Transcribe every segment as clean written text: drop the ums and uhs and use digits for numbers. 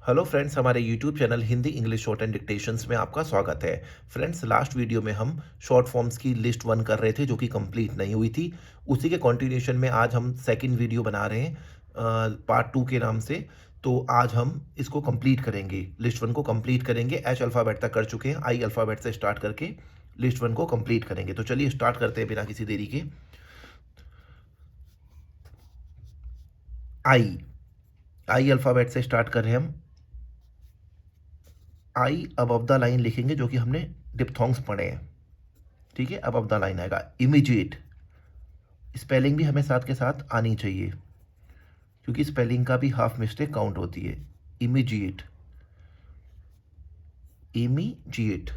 Hello friends, हमारे YouTube channel Hindi English short and dictations में आपका स्वागत है। फ्रेंड्स, लास्ट वीडियो में हम शॉर्ट फॉर्म्स की लिस्ट वन कर रहे थे जो कि कंप्लीट नहीं हुई थी। उसी के कंटिन्यूशन में आज हम सेकंड वीडियो बना रहे हैं पार्ट टू के नाम से। तो आज हम इसको कंप्लीट करेंगे, लिस्ट वन को कंप्लीट करेंगे। एच अल्फ़ाबेट तक कर चुके हैं, आई अल्फ़ाबेट से स्टार्ट करके लिस्ट वन को कंप्लीट करेंगे। तो चलिए स्टार्ट करते हैं बिना किसी देरी के। आई आई अल्फ़ाबेट से स्टार्ट कर रहे हैं हम। आई अबव द लाइन लिखेंगे जो कि हमने डिप्थोंग्स पढ़े हैं। ठीक है, अबव द लाइन आएगा। इमीजिएट, स्पेलिंग भी हमें साथ के साथ आनी चाहिए क्योंकि स्पेलिंग का भी हाफ मिस्टेक काउंट होती है। Immediate, immediate.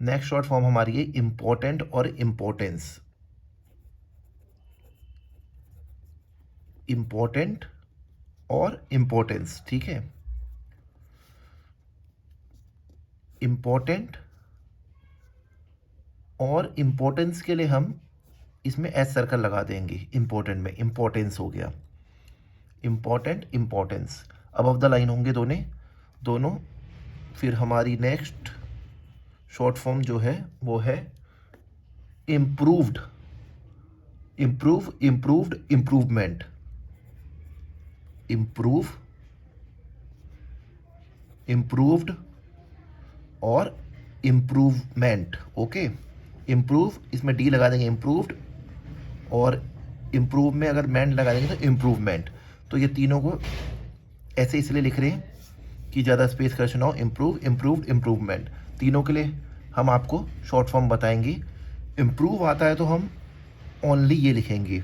Next short form हमारी है इंपॉर्टेंट और इंपॉर्टेंस। इंपॉर्टेंट और इंपॉर्टेंस, ठीक है। इंपॉर्टेंट और इंपॉर्टेंस के लिए हम इसमें एस सर्कल लगा देंगे। इंपॉर्टेंट में इंपॉर्टेंस हो गया। Important, importance above the line होंगे दोनों दोनों। फिर हमारी नेक्स्ट शॉर्ट फॉर्म जो है वो है improved. Improved, improvement. Improve, improved और इम्प्रूवमेंट। ओके, इम्प्रूव इसमें डी लगा देंगे, इम्प्रूव्ड, और इम्प्रूव में अगर मेंट लगा देंगे तो इम्प्रूवमेंट। तो ये तीनों को ऐसे इसलिए लिख रहे हैं कि ज़्यादा स्पेस खर्च ना हो। इम्प्रूव, इम्प्रूव्ड, इम्प्रूवमेंट, तीनों के लिए हम आपको शॉर्ट फॉर्म बताएंगे। इम्प्रूव आता है तो हम ओनली ये लिखेंगे।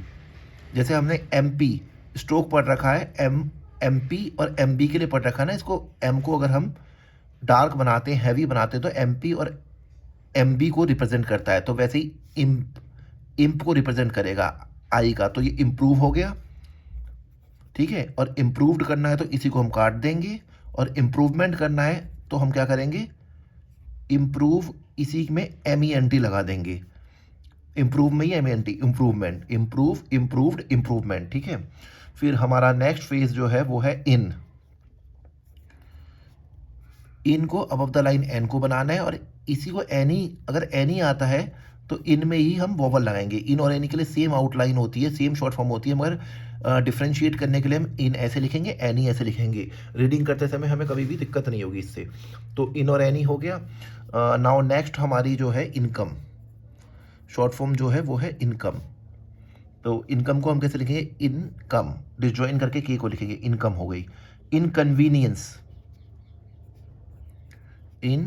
जैसे हमने एम पी स्ट्रोक पढ़ रखा है, एम पी और एम बी के लिए पढ़ रखा है ना। इसको एम को अगर हम डार्क बनाते हैं, हैवी बनाते हैं, तो एम पी और एम बी को रिप्रेजेंट करता है। तो वैसे ही इम्प को रिप्रेजेंट करेगा आई का। तो ये इम्प्रूव हो गया, ठीक है। और इम्प्रूव्ड करना है तो इसी को हम काट देंगे, और इम्प्रूवमेंट करना है तो हम क्या करेंगे, इम्प्रूव इसी में एम ई एन टी लगा देंगे। इम्प्रूव में ही M E N T, improvement, improve, improved, improvement, ठीक है। फिर हमारा नेक्स्ट फेज जो है वो है इन। इन को अबव द लाइन एन को बनाना है, और इसी को एनी, अगर एनी आता है तो इन में ही हम वोवल लगाएंगे। इन और एनी के लिए सेम आउटलाइन होती है, सेम शॉर्ट फॉर्म होती है, मगर डिफ्रेंशिएट करने के लिए हम इन ऐसे लिखेंगे, एनी ऐसे लिखेंगे। रीडिंग करते समय हमें कभी भी दिक्कत नहीं होगी इससे। तो इन और एनी हो गया। नाउ नेक्स्ट हमारी जो है इनकम। शॉर्ट फॉर्म जो है वो है इनकम। तो इनकम को हम कैसे लिखेंगे, इनकम डिसजॉइन करके के को लिखेंगे, इनकम हो गई। इनकन्वीनियंस, इन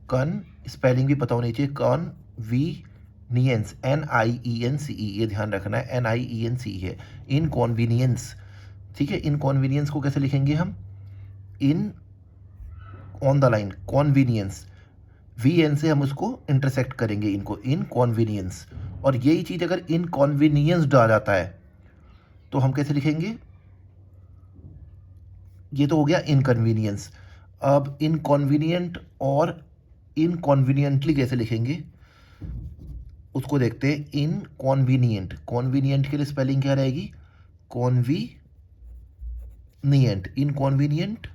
कन स्पेलिंग भी पता होनी चाहिए। Convenience, N I E N C E, ये ध्यान रखना है, N I E N C ई है। इनकॉन्वीनियंस, ठीक है। इनकॉन्वीनियंस को कैसे लिखेंगे हम, in on the line convenience, V N से हम उसको इंटरसेक्ट करेंगे इनको, इनकॉन्वीनियंस। और यही चीज अगर इनकॉन्वीनियंस आ जाता है तो हम कैसे लिखेंगे, ये तो हो गया इनकन्वीनियंस। अब इनकॉन्वीनियंट और इनकॉन्वीनियंटली कैसे लिखेंगे उसको देखते हैं। इनकॉन्वीनियंट, कॉन्वीनियंट के लिए स्पेलिंग क्या रहेगी, कॉन्वीनियंट, इनकॉन्वीनियंट,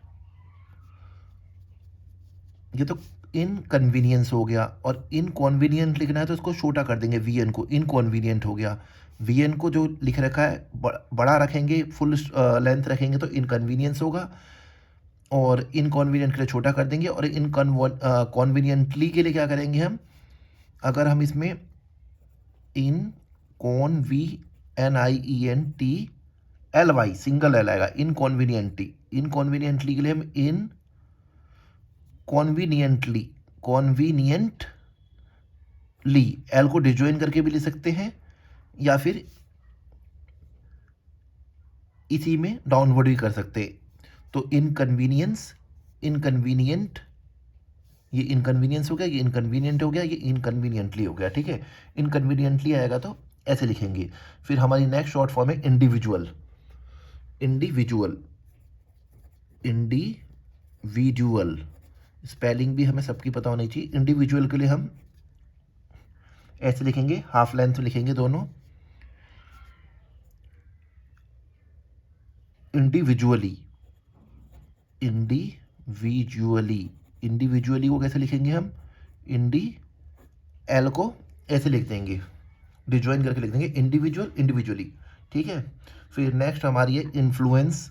ये तो इनकन्वीनियंस हो गया। और इनकॉन्वीनियंट लिखना है तो इसको छोटा कर देंगे, वी एन को, इनकॉन्वीनियंट हो गया। वी एन को जो लिख रखा है बड़ा रखेंगे, फुल लेंथ रखेंगे तो इनकन्वीनियंस होगा, और इनकॉन्वीनियंट के लिए छोटा कर देंगे। और इन कॉन्वीनियंटली के लिए क्या करेंगे हम, अगर हम इसमें in con V N I E N T L Y, single L आएगा, इनकॉन्वीनियंटली। इनकॉन्वीनियंटली के लिए हम इन कॉन्वीनियंटली, कॉन्वीनियंटली एल को डिजॉइन करके भी लिख सकते हैं, या फिर इसी में डाउनवर्ड भी कर सकते हैं। तो इनकन्वीनियंस, इनकन्वीनियंट, ये इनकन्वीनियंस हो गया, ये इनकन्वीनियंट हो गया, ये इनकन्वीनियंटली हो गया, ठीक है। इनकन्वीनियंटली आएगा तो ऐसे लिखेंगे। फिर हमारी नेक्स्ट शॉर्ट फॉर्म है इंडिविजुअल। इंडिविजुअल, इंडिविजुअल स्पेलिंग भी हमें सबकी पता होनी चाहिए। इंडिविजुअल के लिए हम ऐसे लिखेंगे, हाफ लेंथ लिखेंगे दोनों। इंडिविजुअली, इंडिविजुअली, इंडिविजुअली को कैसे लिखेंगे हम, इंडी एल को ऐसे लिख देंगे, डिजॉइन करके लिख देंगे, इंडिविजुअल इंडिविजुअली, ठीक है। फिर नेक्स्ट हमारी है इन्फ्लुएंस,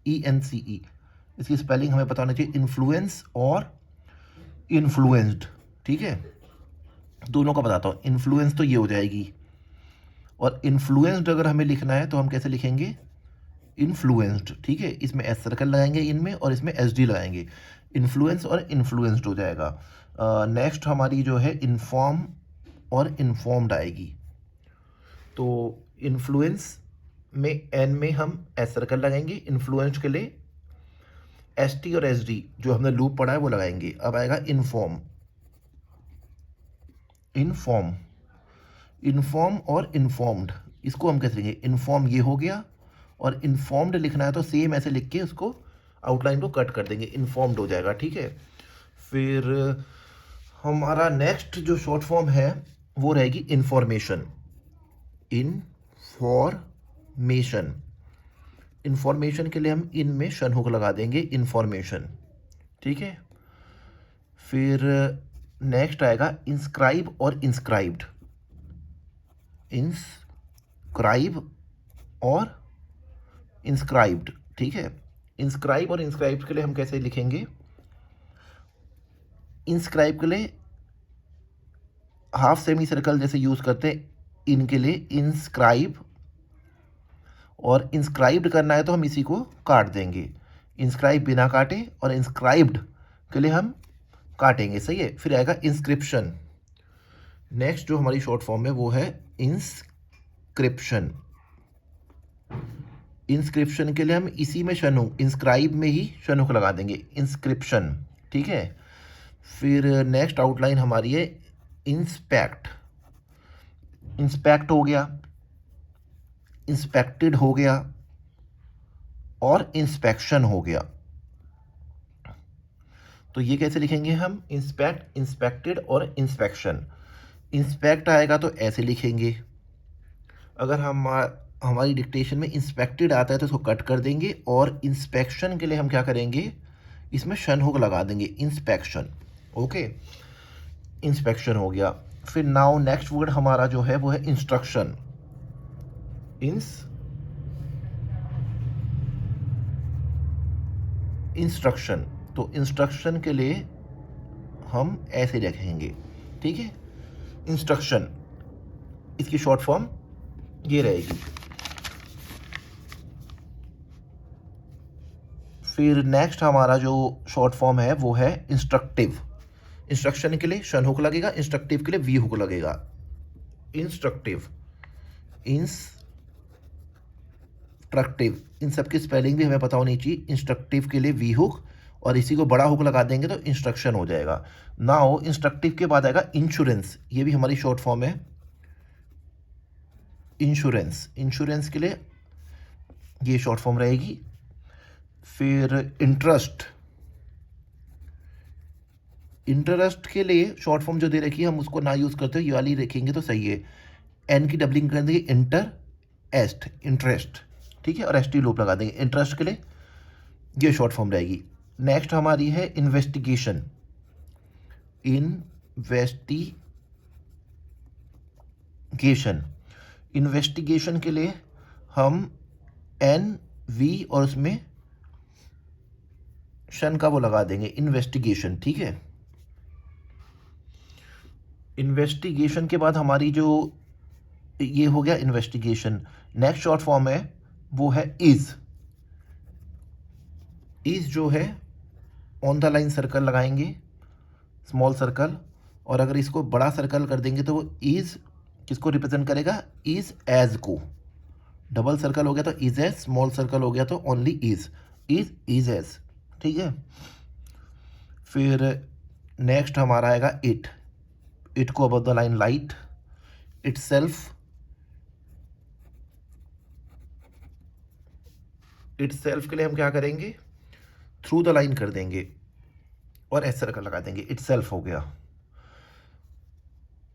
ENCE, इसकी स्पेलिंग हमें पता होना चाहिए, इन्फ्लुएंस और इन्फ्लुएंस्ड, ठीक है, दोनों का बताता हूँ। इन्फ्लुएंस तो ये हो जाएगी, और इन्फ्लुएंस्ड अगर हमें लिखना है तो हम कैसे लिखेंगे, इन्फ्लुएंस्ड, ठीक है, इसमें एस सर्कल लगाएंगे इनमें और इसमें SD लगाएंगे, इन्फ्लुएंस और इन्फ्लुएंस्ड हो जाएगा। नेक्स्ट हमारी जो है इन्फॉर्म और इन्फॉर्म्ड आएगी। तो इन्फ्लुएंस में N में हम एस सर्कल लगाएंगे, इन्फ्लुएंस्ड के लिए ST और SD जो हमने लूप पढ़ा है वो लगाएंगे। अब आएगा इन्फॉर्म, इन्फॉर्म, इन्फॉर्म और इन्फॉर्म्ड, इसको हम कैसे लिखेंगे, इन्फॉर्म ये हो गया, और इन्फॉर्म्ड लिखना है तो सेम ऐसे लिख के उसको आउटलाइन को कट कर देंगे, इन्फॉर्म्ड हो जाएगा, ठीक है। फिर हमारा नेक्स्ट जो शॉर्ट फॉर्म है वो रहेगी इन्फॉर्मेशन, इन्फॉर्मेशन, इन्फॉर्मेशन के लिए हम इन में शन हुक लगा देंगे, इन्फॉर्मेशन, ठीक है। फिर नेक्स्ट आएगा इंस्क्राइब और इंस्क्राइब्ड, इंस्क्राइब और इंस्क्राइब्ड, ठीक है। इंस्क्राइब और इंस्क्राइब्ड के लिए हम कैसे लिखेंगे, इंस्क्राइब के लिए हाफ सेमी सर्कल जैसे यूज करते हैं, इनके लिए इंस्क्राइब, और इंस्क्राइब्ड करना है तो हम इसी को काट देंगे, इंस्क्राइब बिना काटे, और इंस्क्राइब्ड के लिए हम काटेंगे, सही है। फिर आएगा इंस्क्रिप्शन, नेक्स्ट जो हमारी शॉर्ट फॉर्म है वो है इंस्क्रिप्शन, इंस्क्रिप्शन के लिए हम इसी में शनुक, इंस्क्राइब में ही शनुक लगा देंगे, इंस्क्रिप्शन, ठीक है। फिर नेक्स्ट आउटलाइन हमारी है इंस्पेक्ट, इंस्पेक्ट हो गया, इंस्पेक्टेड हो गया, और इंस्पेक्शन हो गया। तो ये कैसे लिखेंगे हम, इंस्पेक्ट, इंस्पेक्टेड और इंस्पेक्शन। इंस्पेक्ट आएगा तो ऐसे लिखेंगे, अगर हम हमारी डिक्टेशन में इंस्पेक्टेड आता है तो इसको कट कर देंगे, और इंस्पेक्शन के लिए हम क्या करेंगे, इसमें शन हुक लगा देंगे, इंस्पेक्शन, ओके, इंस्पेक्शन हो गया। फिर नाउ नेक्स्ट वर्ड हमारा जो है वो है इंस्ट्रक्शन, इंस्ट्रक्शन, तो इंस्ट्रक्शन के लिए हम ऐसे रखेंगे, ठीक है, इंस्ट्रक्शन, इसकी शॉर्ट फॉर्म ये रहेगी। फिर नेक्स्ट हमारा जो शॉर्ट फॉर्म है वो है इंस्ट्रक्टिव, इंस्ट्रक्शन के लिए शन हुक लगेगा, इंस्ट्रक्टिव के लिए वी हुक लगेगा, इंस्ट्रक्टिव, इंस्ट्रक्टिव, इन सब की स्पेलिंग भी हमें पता होनी चाहिए, इंस्ट्रक्टिव के लिए वी हुक, और इसी को बड़ा हुक लगा देंगे तो इंस्ट्रक्शन हो जाएगा। नाउ इंस्ट्रक्टिव के बाद आएगा इंश्योरेंस, ये भी हमारी शॉर्ट फॉर्म है, इंश्योरेंस, इंश्योरेंस के लिए ये शॉर्ट फॉर्म रहेगी। फिर इंटरेस्ट, इंटरेस्ट के लिए शॉर्ट फॉर्म जो दे रखी है हम उसको ना यूज़ करते हो, ये वाली रखेंगे तो सही है, एन की डबलिंग कर देंगे, इंटर एस्ट, इंटरेस्ट, ठीक है, और एस टी लूप लगा देंगे, इंटरेस्ट के लिए ये शॉर्ट फॉर्म रहेगी। नेक्स्ट हमारी है इन्वेस्टिगेशन, इन्वेस्टिगेशन, इन्वेस्टिगेशन के लिए हम NV और उसमें शन का वो लगा देंगे, इन्वेस्टिगेशन, ठीक है। इन्वेस्टिगेशन के बाद हमारी जो ये हो गया इन्वेस्टिगेशन, नेक्स्ट शॉर्ट फॉर्म है वो है इज, इज जो है ऑन द लाइन सर्कल लगाएंगे, स्मॉल सर्कल, और अगर इसको बड़ा सर्कल कर देंगे तो वो इज किसको रिप्रेजेंट करेगा, इज एज को, डबल सर्कल हो गया तो इज एज, स्मॉल सर्कल हो गया तो ओनली इज, इज एज, ठीक है। फिर नेक्स्ट हमारा आएगा इट, इट को above the line light, it self, it self के लिए हम क्या करेंगे, थ्रू द लाइन कर देंगे और एस सर्कल लगा देंगे, इट सेल्फ हो गया।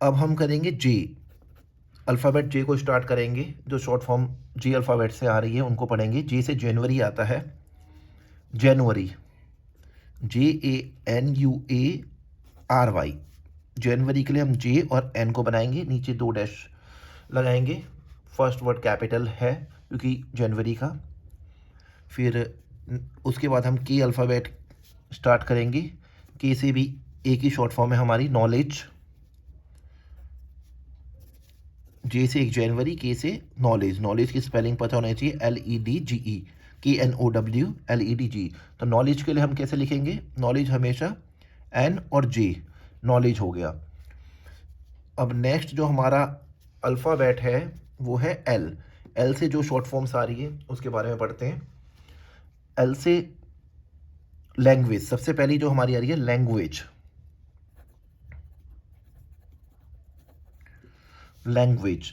अब हम करेंगे जे, अल्फ़ाबेट जे को स्टार्ट करेंगे, जो शॉर्ट फॉर्म जी अल्फ़ाबेट से आ रही है उनको पढ़ेंगे। जे से जनवरी आता है, जनवरी, JANUARY, जनवरी के लिए हम जे और एन को बनाएंगे, नीचे 2 डैश लगाएंगे। फर्स्ट वर्ड कैपिटल है क्योंकि जनवरी का। फिर उसके बाद हम के अल्फ़ाबेट स्टार्ट करेंगे। के से भी एक ही शॉर्ट फॉर्म है हमारी, नॉलेज। जे से एक जनवरी, के से नॉलेज। नॉलेज की स्पेलिंग पता होना चाहिए, LEDGE, KNOWLEDG। तो नॉलेज के लिए हम कैसे लिखेंगे? नॉलेज हमेशा एन और जे, नॉलेज हो गया। अब नेक्स्ट जो हमारा अल्फ़ाबेट है वो है एल। एल से जो शॉर्ट फॉर्म्स आ रही है उसके बारे में पढ़ते हैं। एल से लैंग्वेज, सबसे पहली जो हमारी आ रही है लैंग्वेज। लैंग्वेज,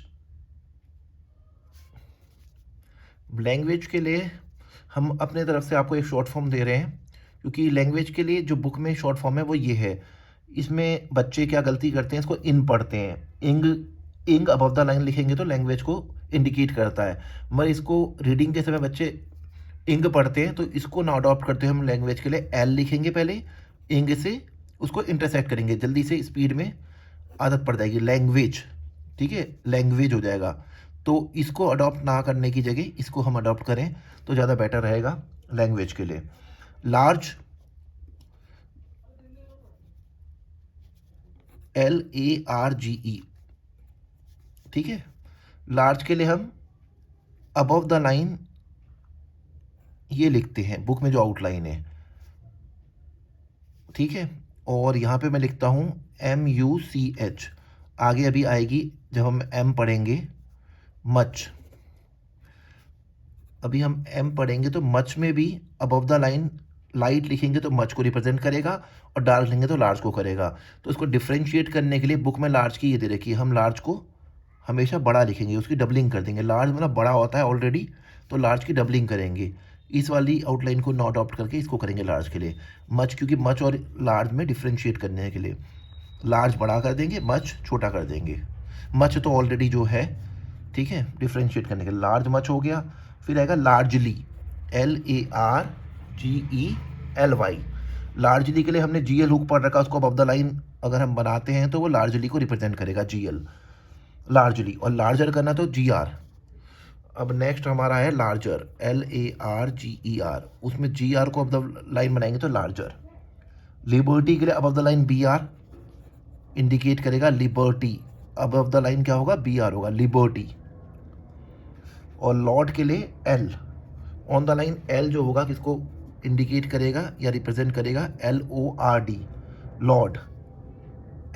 लैंग्वेज के लिए हम अपने तरफ से आपको एक शॉर्ट फॉर्म दे रहे हैं, क्योंकि लैंग्वेज के लिए जो बुक में शॉर्ट फॉर्म है वो ये है। इसमें बच्चे क्या गलती करते हैं, इसको इन पढ़ते हैं। इंग, इंग अबव द लाइन लिखेंगे तो लैंग्वेज को इंडिकेट करता है, मगर इसको रीडिंग के समय बच्चे इंग पढ़ते हैं, तो इसको ना अडॉप्ट करते हैं हम लैंग्वेज के लिए। एल लिखेंगे पहले, इंग से उसको इंटरसेक्ट करेंगे, जल्दी से स्पीड में आदत पड़ जाएगी, लैंग्वेज, ठीक है, लैंग्वेज हो जाएगा। तो इसको अडॉप्ट ना करने की जगह इसको हम अडॉप्ट करें तो ज़्यादा बेटर रहेगा लैंग्वेज के लिए। लार्ज, LARGE, ठीक है। लार्ज के लिए हम अबव द लाइन ये लिखते हैं, बुक में जो आउटलाइन है, ठीक है। और यहाँ पे मैं लिखता हूँ MUCH, आगे अभी आएगी जब हम एम पढ़ेंगे, मच। अभी हम एम पढ़ेंगे तो मच में भी अबव द लाइन लाइट लिखेंगे तो मच को रिप्रेजेंट करेगा, और डार्क लिखेंगे तो लार्ज को करेगा। तो इसको डिफ्रेंशिएट करने के लिए बुक में लार्ज की ये दे रखी है, हम लार्ज को हमेशा बड़ा लिखेंगे, उसकी डबलिंग कर देंगे। लार्ज मतलब बड़ा होता है ऑलरेडी, तो लार्ज की डबलिंग करेंगे। इस वाली आउटलाइन को नॉट अडॉप्ट करके इसको करेंगे लार्ज के लिए। मच, क्योंकि मच और लार्ज में डिफ्रेंशिएट करने के लिए लार्ज बड़ा कर देंगे, मच छोटा कर देंगे। मच तो ऑलरेडी जो है, ठीक है, डिफ्रेंशिएट करने के लिए लार्ज मच हो गया। फिर आएगा लार्जली, LARGELY। लार्जली के लिए हमने GL हुक पढ़ रखा, उसको अबव द लाइन अगर हम बनाते हैं तो वो लार्जली को रिप्रेजेंट करेगा, GL, लार्जली। और लार्जर करना तो GR। अब नेक्स्ट हमारा है लार्जर, LARGER, उसमें GR को अबव द लाइन बनाएंगे तो लार्जर। लिबर्टी के लिए above the line BR indicate करेगा, लिबर्टी, अबव द लाइन क्या होगा, BR होगा, लिबर्टी। और लॉर्ड के लिए L, on the line L जो होगा किसको इंडिकेट करेगा या रिप्रेजेंट करेगा, LORD, लॉर्ड।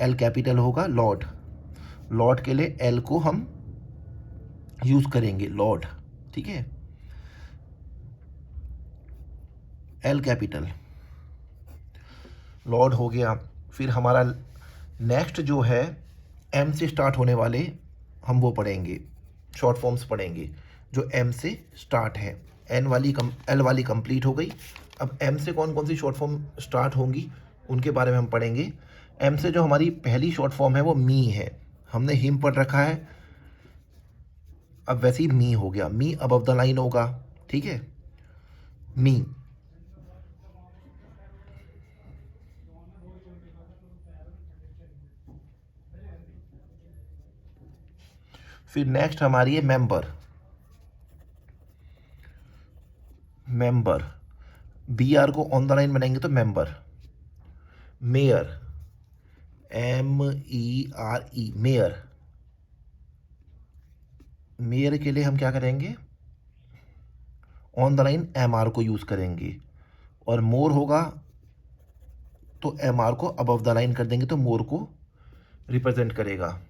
L कैपिटल होगा, लॉर्ड। लॉर्ड के लिए L को हम यूज करेंगे, लॉर्ड, ठीक है, L कैपिटल, लॉर्ड हो गया। फिर हमारा नेक्स्ट जो है M से स्टार्ट होने वाले हम वो पढ़ेंगे, शॉर्ट फॉर्म्स पढ़ेंगे जो M से स्टार्ट है। L वाली कंप्लीट हो गई। अब M से कौन कौन सी शॉर्ट फॉर्म स्टार्ट होंगी उनके बारे में हम पढ़ेंगे। M से जो हमारी पहली शॉर्ट फॉर्म है वो मी है, हमने हिम पढ़ रखा है, अब वैसे ही मी हो गया, मी अबव द लाइन होगा, ठीक है, मी। फिर नेक्स्ट हमारी है मेंबर, मेंबर, BR को ऑन द लाइन बनाएंगे तो member. Mayor, MERE, mayor. Mayor के लिए हम क्या करेंगे, ऑन द लाइन MR को यूज करेंगे। और मोर होगा तो MR को अबव द लाइन कर देंगे तो मोर को रिप्रेजेंट करेगा।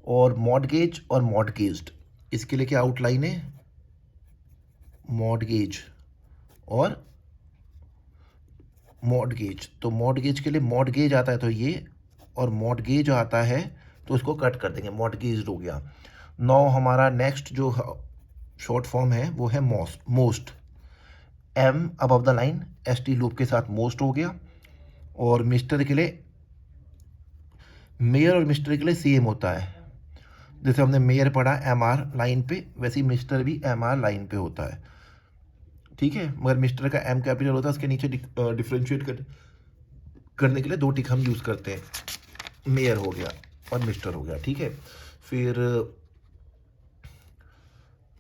और मॉडगेज और मॉडगेज्ड, इसके लिए क्या आउटलाइन है, मॉडगेज और मॉडगेज। तो मॉडगेज के लिए मॉडगेज आता है तो ये, और मॉडगेज आता है तो उसको कट कर देंगे, मॉडगेज हो गया। 9 हमारा नेक्स्ट जो शॉर्ट फॉर्म है वो है most, M above the line ST loop के साथ मोस्ट हो गया। और मिस्टर के लिए, मेयर और मिस्टर के लिए सेम होता है, जैसे हमने मेयर पढ़ा MR लाइन पे, वैसे ही मिस्टर भी MR लाइन पे होता है, ठीक है। मगर मिस्टर का M कैपिटल होता है, उसके नीचे डिफ्रेंशिएट करने के लिए 2 टिक हम यूज़ करते हैं, मेयर हो गया और मिस्टर हो गया, ठीक है। फिर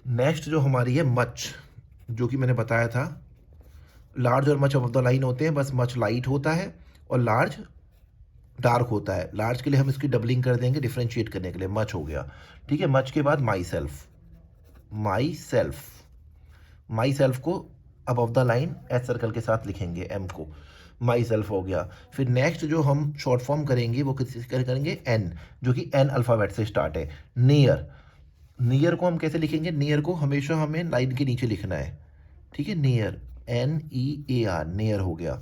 नेक्स्ट जो हमारी है मच, जो कि मैंने बताया था, लार्ज और मच ऑफ द लाइन होते हैं, बस मच लाइट होता है और लार्ज डार्क होता है। लार्ज के लिए हम इसकी डबलिंग कर देंगे डिफ्रेंशिएट करने के लिए, मच हो गया, ठीक है। मच के बाद myself, myself, myself को above the line H circle के साथ लिखेंगे, एम को, माई सेल्फ हो गया। फिर नेक्स्ट जो हम शॉर्ट फॉर्म करेंगे वो किसी करेंगे एन, जो कि एन अल्फ़ाबेट से स्टार्ट है। नियर, नियर को हम कैसे लिखेंगे, नियर को हमेशा हमें लाइन के नीचे लिखना है, ठीक है। नियर, NEAR, नियर हो गया।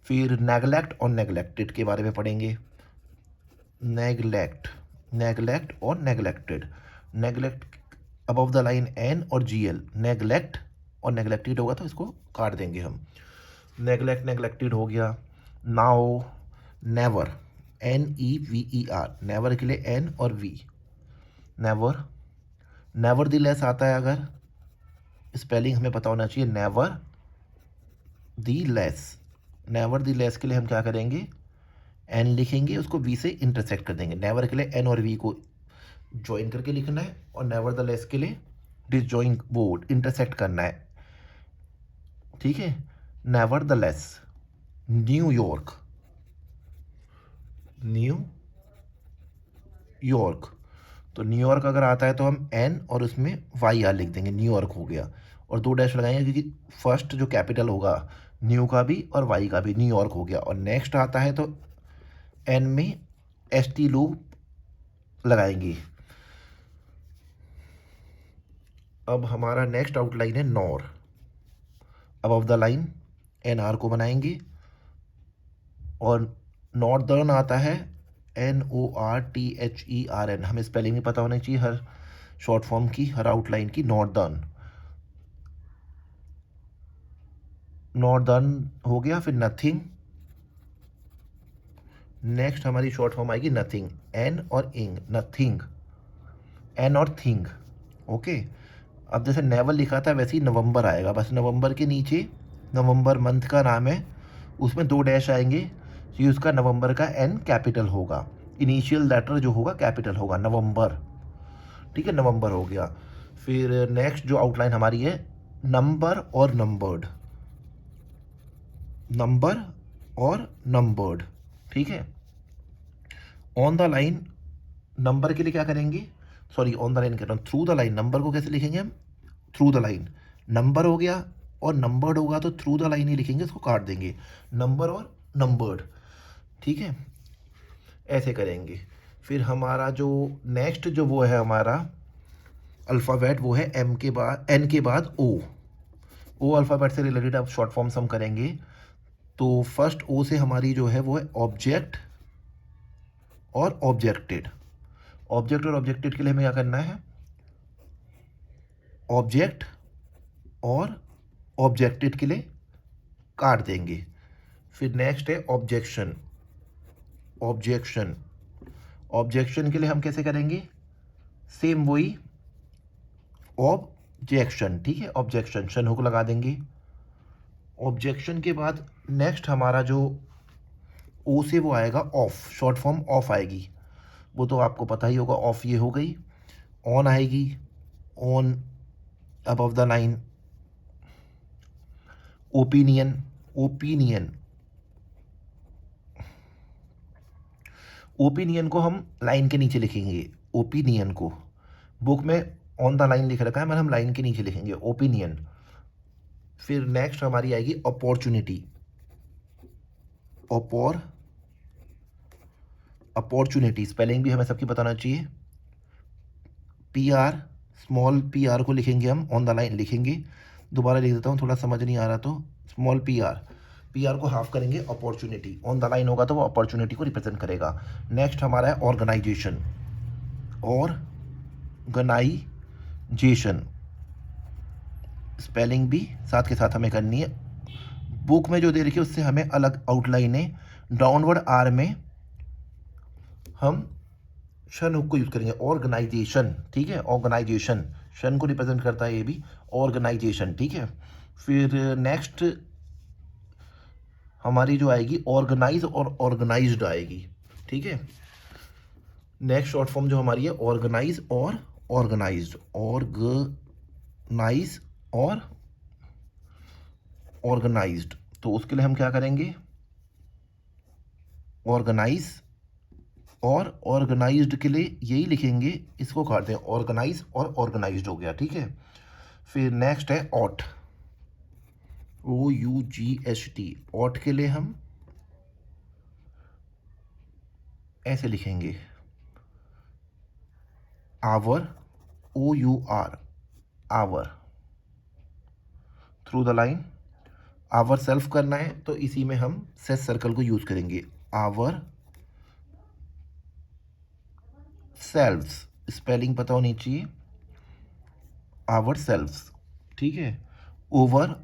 फिर नेगलेक्ट और नेगलेक्टेड के बारे में पढ़ेंगे। नेगलेक्ट, नेगलेक्ट और neglected. Neglect above the line N और GL, नेगलेक्ट और नेगलेक्टेड होगा तो इसको काट देंगे हम। नेगलेक्ट नेगलेक्टेड हो गया। नाउ नेवर, NEVER, नेवर के लिए N और V, never. Never the less आता है, अगर स्पेलिंग हमें पता होना चाहिए, नेवर दी लेस। नेवर दी लेस के लिए हम क्या करेंगे, एन लिखेंगे, उसको वी से इंटरसेक्ट कर देंगे। नेवर के लिए एन और वी को ज्वाइन करके लिखना है, और नेवर द लेस के लिए डिसजॉइन वो इंटरसेक्ट करना है, ठीक है। Never the less, New York, new York, तो न्यूयॉर्क अगर आता है तो हम एन और उसमें वाई आर लिख देंगे, न्यूयॉर्क हो गया, और 2 डैश लगाएंगे क्योंकि फर्स्ट जो कैपिटल होगा न्यू का भी और वाई का भी, न्यूयॉर्क हो गया। और नेक्स्ट आता है तो एन में ST लूप लगाएंगे। अब हमारा नेक्स्ट आउटलाइन है nor, above the line NR को बनाएंगे, और नॉर्दर्न आता है NORTHERN, हमें स्पेलिंग भी पता होना चाहिए हर शॉर्ट फॉर्म की, हर आउटलाइन की। नॉर्दर्न, नॉर्दर्न हो गया। फिर नथिंग, नेक्स्ट हमारी शॉर्ट फॉर्म आएगी नथिंग, N और इंग, नथिंग, N और थिंग, ओके। अब जैसे नेवल लिखा था वैसे ही नवंबर आएगा, बस नवंबर के नीचे, नवंबर मंथ का नाम है, उसमें 2 डैश आएंगे, ये उसका नवंबर का N कैपिटल होगा, इनिशियल लेटर जो होगा कैपिटल होगा, नवंबर, ठीक है। नवंबर हो गया। फिर नेक्स्ट जो आउटलाइन हमारी है नंबर और नंबर्ड, नंबर और नंबर्ड, ठीक है। ऑन द लाइन नंबर के लिए क्या करेंगे, सॉरी ऑन द लाइन कह रहा हूँ, थ्रू द लाइन, नंबर को कैसे लिखेंगे हम, थ्रू द लाइन। नंबर हो गया और नंबर्ड होगा तो थ्रू द लाइन ही लिखेंगे, उसको काट देंगे, नंबर और नंबर्ड, ठीक है, ऐसे करेंगे। फिर हमारा जो नेक्स्ट जो वो है हमारा अल्फ़ाबेट, वो है M के बाद, N के बाद O अल्फ़ाबेट से रिलेटेड अब शॉर्ट फॉर्म्स हम करेंगे। तो फर्स्ट O से हमारी जो है वो है ऑब्जेक्ट और ऑब्जेक्टेड। ऑब्जेक्ट और ऑब्जेक्टेड के लिए हमें क्या करना है, ऑब्जेक्ट और ऑब्जेक्टेड के लिए काट देंगे। फिर नेक्स्ट है ऑब्जेक्शन, ऑब्जेक्शन, ऑब्जेक्शन के लिए हम कैसे करेंगे, सेम वही ऑब्जेक्शन, ठीक है, ऑब्जेक्शन, शन को लगा देंगे। ऑब्जेक्शन के बाद नेक्स्ट हमारा जो ओ से वो आएगा ऑफ, शॉर्ट फॉर्म ऑफ आएगी, वो तो आपको पता ही होगा, ऑफ ये हो गई। ऑन आएगी, on above the line, opinion, opinion, opinion को हम लाइन के नीचे लिखेंगे, ओपिनियन को, बुक में ऑन द लाइन लिख रखा है, मगर हम लाइन के नीचे लिखेंगे ओपिनियन। फिर नेक्स्ट हमारी आएगी अपॉर्चुनिटी, अपॉर्चुनिटी, स्पेलिंग भी हमें सबकी बताना चाहिए, PR, स्मॉल PR को लिखेंगे हम, ऑन द लाइन लिखेंगे, दोबारा लिख देता हूँ थोड़ा समझ नहीं आ रहा तो, स्मॉल PR को हाफ करेंगे, अपॉर्चुनिटी, ऑन द लाइन होगा तो वो अपॉर्चुनिटी को रिप्रेजेंट करेगा। नेक्स्ट हमारा है ऑर्गेनाइजेशन, ऑर्गेनाइजेशन, स्पेलिंग भी साथ के साथ हमें करनी है, बुक में जो दे रखी है उससे हमें अलग आउटलाइन है, डाउनवर्ड R में हम शन हुक को यूज़ करेंगे, ऑर्गेनाइजेशन, ठीक है, ऑर्गेनाइजेशन, शन को रिप्रेजेंट करता है ये भी, ऑर्गेनाइजेशन, ठीक है। फिर नेक्स्ट हमारी जो आएगी ऑर्गेनाइज और ऑर्गेनाइज्ड आएगी, ठीक है। नेक्स्ट शॉर्ट फॉर्म जो हमारी है ऑर्गेनाइज और ऑर्गेनाइज्ड, ऑर्गेनाइज और ऑर्गेनाइज्ड। तो उसके लिए हम क्या करेंगे, ऑर्गेनाइज और ऑर्गेनाइज्ड के लिए यही लिखेंगे, इसको काटते हैं, ऑर्गेनाइज और ऑर्गेनाइज्ड हो गया, ठीक है। फिर नेक्स्ट है ऑट, OUGHT, ऑट के लिए हम ऐसे लिखेंगे, our, OUR, our, through the line. Our self करना है तो इसी में हम सेस सर्कल को यूज करेंगे, आवर सेल्व्स, स्पेलिंग पता होनी चाहिए, आवर सेल्व्स, ठीक है। Over,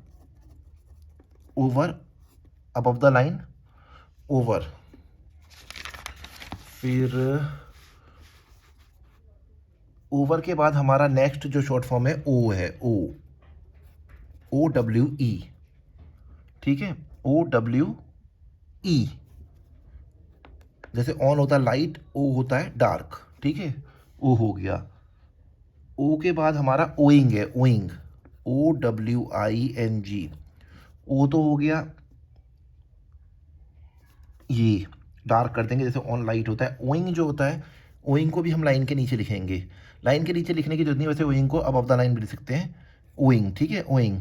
over, above the line, over. फिर ओवर के बाद हमारा नेक्स्ट जो शॉर्ट फॉर्म है ओ है, OWE, ठीक है, OWE। जैसे ऑन होता है लाइट, ओ होता है डार्क, ठीक है, ओ हो गया। ओ के बाद हमारा ओइंग है, ओइंग, OWING, ओ तो हो गया, ये डार्क कर देंगे जैसे ऑन लाइट होता है। ओइंग जो होता है, ओइंग को भी हम लाइन के नीचे लिखेंगे, लाइन के नीचे लिखने की जरूरत नहीं, वैसे ओइंग को अबव द लाइन भी लिख सकते हैं, ओइंग, ठीक है, ओइंग।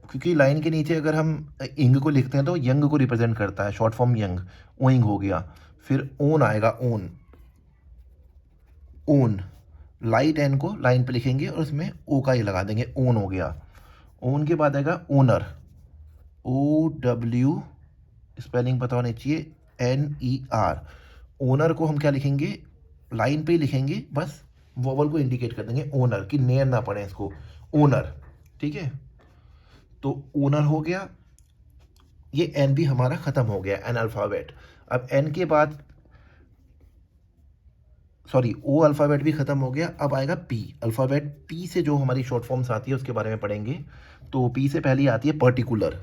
क्योंकि लाइन के नीचे अगर हम इंग को लिखते हैं तो यंग को रिप्रेजेंट करता है, शॉर्ट फॉर्म यंग, ओइंग हो गया। फिर ओन आएगा, ओन, ओन, लाइट एन को लाइन पे लिखेंगे और उसमें ओ का ही लगा देंगे, ओन हो गया। ओन के बाद आएगा ओनर, OW, स्पेलिंग पता होनी चाहिए, NER। ओनर को हम क्या लिखेंगे, लाइन पे ही लिखेंगे, बस वोवल को इंडिकेट कर देंगे, ओनर, कि नेयर ना पड़े इसको, ओनर, ठीक है। तो ओनर हो गया, ये एन भी हमारा खत्म हो गया, एन अल्फ़ाबेट। अब एन के बाद, सॉरी, ओ अल्फ़ाबेट भी खत्म हो गया, अब आएगा पी अल्फ़ाबेट। पी से जो हमारी शॉर्ट फॉर्म्स आती है उसके बारे में पढ़ेंगे। तो पी से पहली आती है particular,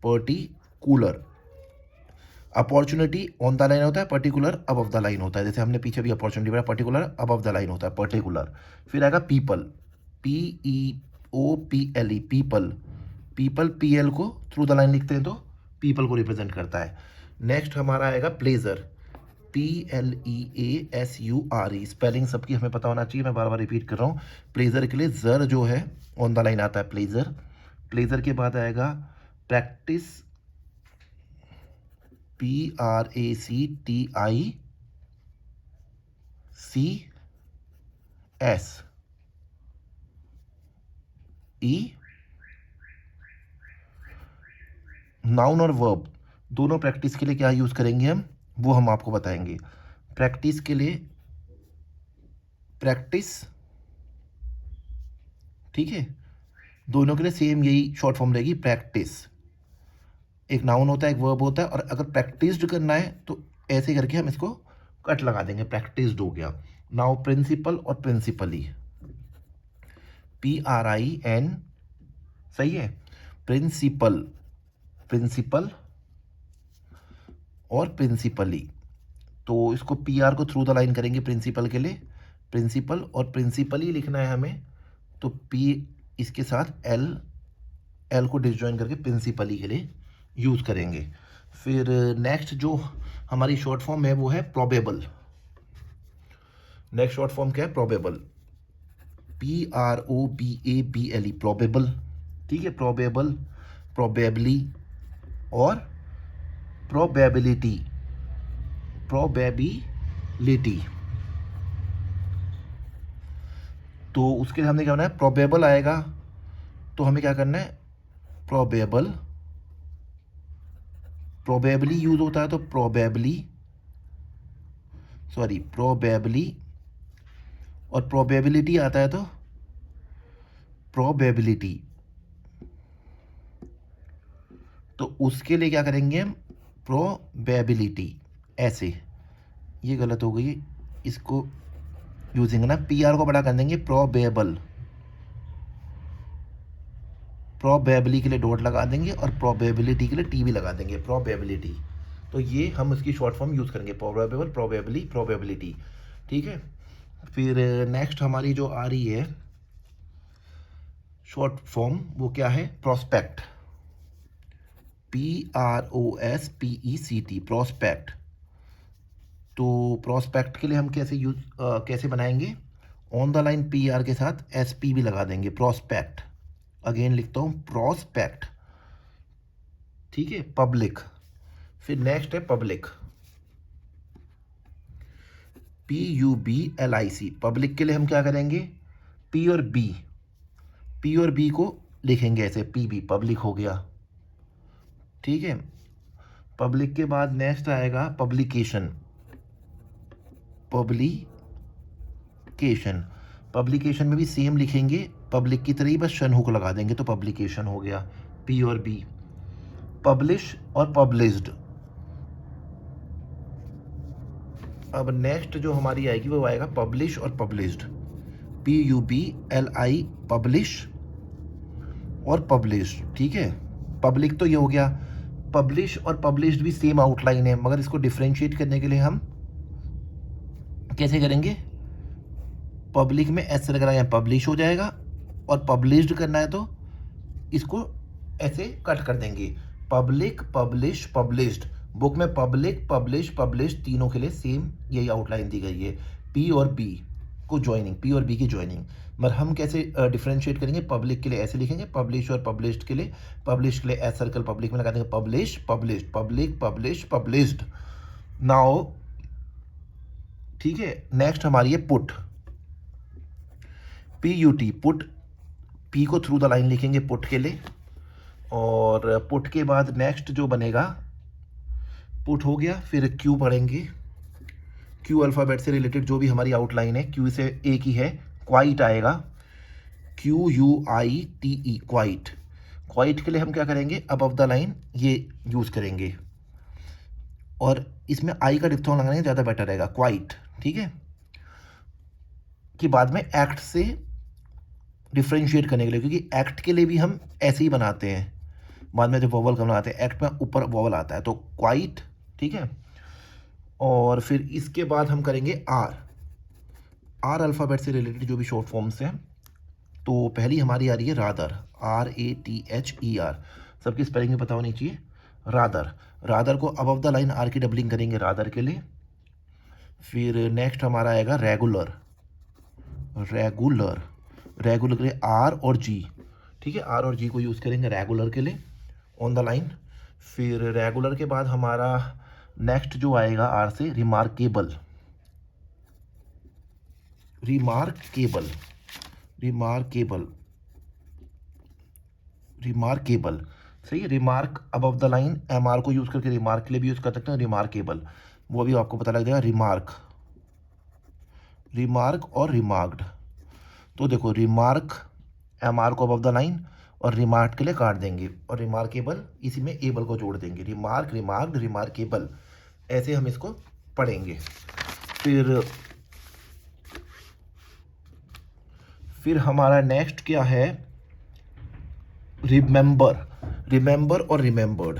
particular. Opportunity on the line होता है, पर्टिकुलर अबव द लाइन होता है, जैसे हमने पीछे भी अपॉर्चुनिटी पढ़ा, पर्टिकुलर अबव द लाइन होता है, पर्टिकुलर। फिर आएगा people, PEOPLE, people, people, PL को थ्रू द लाइन लिखते हैं तो पीपल को रिप्रेजेंट करता है। नेक्स्ट हमारा आएगा प्लेजर, PLEASURE, स्पेलिंग सबकी हमें पता होना चाहिए, मैं बार बार रिपीट कर रहा हूँ। प्लेजर के लिए जर जो है ऑन द लाइन आता है, प्लेजर। प्लेजर के बाद आएगा प्रैक्टिस, PRACTICS। नाउन और वर्ब दोनों प्रैक्टिस के लिए क्या यूज़ करेंगे हम, वो हम आपको बताएंगे। प्रैक्टिस के लिए प्रैक्टिस, ठीक है, दोनों के लिए सेम यही शॉर्ट फॉर्म रहेगी, प्रैक्टिस। एक नाउन होता है, एक वर्ब होता है, और अगर प्रैक्टिस्ड करना है तो ऐसे करके हम इसको कट लगा देंगे, प्रैक्टिस्ड हो गया। नाउ प्रिंसिपल और प्रिंसिपली, PRIN, सही है, प्रिंसिपल, प्रिंसिपल और प्रिंसिपली। तो इसको PR को थ्रू द लाइन करेंगे प्रिंसिपल के लिए, प्रिंसिपल, और प्रिंसिपली लिखना है हमें तो P इसके साथ L को डिसजॉइन करके प्रिंसिपली के लिए यूज़ करेंगे। फिर नेक्स्ट जो हमारी शॉर्ट फॉर्म है वो है प्रोबेबल। नेक्स्ट शॉर्ट फॉर्म क्या है, प्रोबेबल, PROBABLE, प्रोबेबल, ठीक है, प्रोबेबल, प्रोबेबली और प्रोबेबिलिटी, प्रोबेबिलिटी। तो उसके लिए हमने क्या करना है, प्रोबेबल आएगा तो हमें क्या करना है, प्रोबेबल, प्रोबेबली यूज होता है तो प्रोबेबली, सॉरी, प्रोबेबली, और प्रोबेबिलिटी आता है तो प्रोबेबिलिटी। तो उसके लिए क्या करेंगे हम, प्रोबेबिलिटी, ऐसे, ये गलत हो गई, इसको यूजिंग ना पी आर को बड़ा कर देंगे प्रोबेबल, प्रोबेबली के लिए डॉट लगा देंगे और प्रोबेबिलिटी के लिए टी भी लगा देंगे, प्रोबेबिलिटी। तो ये हम उसकी शॉर्ट फॉर्म यूज़ करेंगे, प्रोबेबल, प्रोबेबली, प्रोबेबिलिटी। ठीक है। फिर नेक्स्ट हमारी जो आ रही है शॉर्ट फॉर्म, वो क्या है, प्रोस्पेक्ट, PROSPECT, प्रोस्पेक्ट। तो प्रोस्पेक्ट के लिए हम कैसे बनाएंगे, ऑन द लाइन PR के साथ SP भी लगा देंगे, प्रोस्पेक्ट। अगेन लिखता हूँ प्रोस्पेक्ट। ठीक है। पब्लिक, फिर नेक्स्ट है पब्लिक, PUBLIC। पब्लिक के लिए हम क्या करेंगे, P और B को लिखेंगे ऐसे, PB, पब्लिक हो गया। ठीक है। पब्लिक के बाद नेक्स्ट आएगा पब्लिकेशन, पब्लिकेशन में भी सेम लिखेंगे पब्लिक की तरह ही, बस शन हुक लगा देंगे तो पब्लिकेशन हो गया, P और B। पब्लिश और पब्लिश्ड, अब नेक्स्ट जो हमारी आएगी वो आएगा पब्लिश और पब्लिश्ड, PUBLI, पब्लिश और पब्लिश। ठीक है। पब्लिक तो ये हो गया, पब्लिश और पब्लिश्ड भी सेम आउटलाइन है, मगर इसको डिफरेंशिएट करने के लिए हम कैसे करेंगे, पब्लिक में ऐसे लग रहा है पब्लिश हो जाएगा, और पब्लिश्ड करना है तो इसको ऐसे कट कर देंगे, पब्लिक, पब्लिश, पब्लिश्ड। बुक में पब्लिक, पब्लिश, पब्लिश तीनों के लिए सेम यही आउटलाइन दी गई है, P और B को ज्वाइनिंग, P और B की ज्वाइनिंग। मगर हम कैसे डिफरेंशिएट करेंगे, पब्लिक के लिए ऐसे लिखेंगे, पब्लिश और पब्लिश्ड के लिए, पब्लिश के लिए एस सर्कल पब्लिक में लगा देंगे, publish, published, public, publish, published. Now ठीक है। नेक्स्ट हमारी है पुट, PUT, पुट, P को थ्रू द लाइन लिखेंगे पुट के लिए, और पुट के बाद नेक्स्ट जो बनेगा, पुट हो गया, फिर Q पढ़ेंगे, Q अल्फ़ाबेट से रिलेटेड जो भी हमारी आउटलाइन है, Q से एक ही है, क्वाइट आएगा, QUITE, क्वाइट। क्वाइट के लिए हम क्या करेंगे, अबव द लाइन ये यूज़ करेंगे, और इसमें आई का डिप्थोन लगाएंगे, ज़्यादा बेटर रहेगा, क्वाइट। ठीक है। कि बाद में एक्ट से डिफ्रेंशिएट करने के लिए, क्योंकि एक्ट के लिए भी हम ऐसे ही बनाते हैं, बाद में जब वोवल का बनाते हैं एक्ट में ऊपर वोवल आता है, तो क्वाइट। ठीक है। और फिर इसके बाद हम करेंगे आर अल्फ़ाबेट से रिलेटेड जो भी शॉर्ट फॉर्म्स हैं। तो पहली हमारी आ रही है रादर, RATHER, सबकी स्पेलिंग में पता होनी चाहिए, रादर को अबव द लाइन आर की डबलिंग करेंगे रादर के लिए। फिर नेक्स्ट हमारा आएगा रेगुलर के लिए R और G। ठीक है। R और G को यूज़ करेंगे रेगुलर के लिए ऑन द लाइन। फिर रेगुलर के बाद हमारा नेक्स्ट जो आएगा R से, रिमार्केबल, सही है। Remark above the line MR को यूज़ करके रिमार्क के लिए भी यूज़ कर सकते हैं, रिमार्केबल, वो भी आपको पता लग जाएगा, रिमार्क और रिमार्क्ड। तो देखो, रिमार्क MR को अबव द लाइन और रिमार्क के लिए काट देंगे, और रिमार्केबल इसी में एबल को जोड़ देंगे, रिमार्क, रिमार्क्ड, रिमार्केबल, ऐसे हम इसको पढ़ेंगे। फिर हमारा नेक्स्ट क्या है, रिमेंबर और रिमेंबर्ड।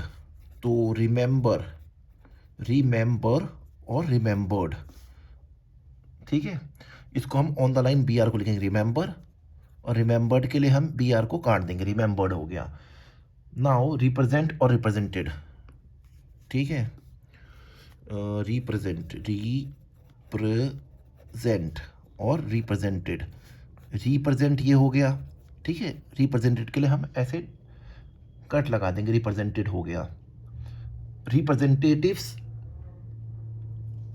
तो रिमेंबर और रिमेंबर्ड। ठीक है। इसको हम ऑन द लाइन BR को लिखेंगे रिमेंबर, और रिमेंबर्ड के लिए हम BR को काट देंगे, रिमेंबर्ड हो गया। नाउ रिप्रेजेंट और रिप्रेजेंटेड। ठीक है। रिप्रेजेंट और रिप्रेजेंटेड। रिप्रेजेंट ये हो गया। ठीक है। रिप्रेजेंटेड के लिए हम ऐसे कट लगा देंगे, रिप्रेजेंटेड हो गया। रिप्रेजेंटेटिव्स,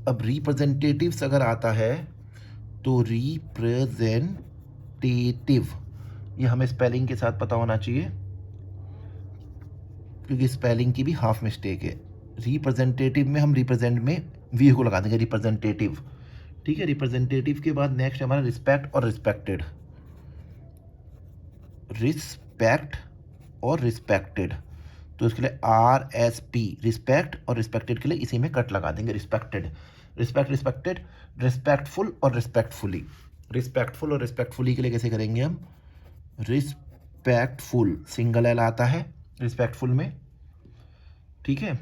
अब रिप्रेजेंटेटिव्स अगर आता है तो रिप्रेजेंटेटिव, ये हमें स्पेलिंग के साथ पता होना चाहिए, क्योंकि स्पेलिंग की भी हाफ मिस्टेक है। रिप्रेजेंटेटिव में हम रिप्रेजेंट में वी को लगा देंगे, रिप्रेजेंटेटिव। ठीक है। रिप्रेजेंटेटिव के बाद नेक्स्ट हमारा रिस्पेक्ट और रिस्पेक्टेड, रिस्पेक्ट और रिस्पेक्टेड। तो इसके लिए RSP रिस्पेक्ट, और रिस्पेक्टेड के लिए इसी में कट लगा देंगे, रिस्पेक्टेड, रिस्पेक्ट, रिस्पेक्टेड, रिस्पेक्टफुल और रिस्पेक्टफुली। रिस्पेक्टफुल और रिस्पेक्टफुली के लिए कैसे करेंगे हम, रिस्पेक्टफुल सिंगल एल आता है रिस्पेक्टफुल में, ठीक है।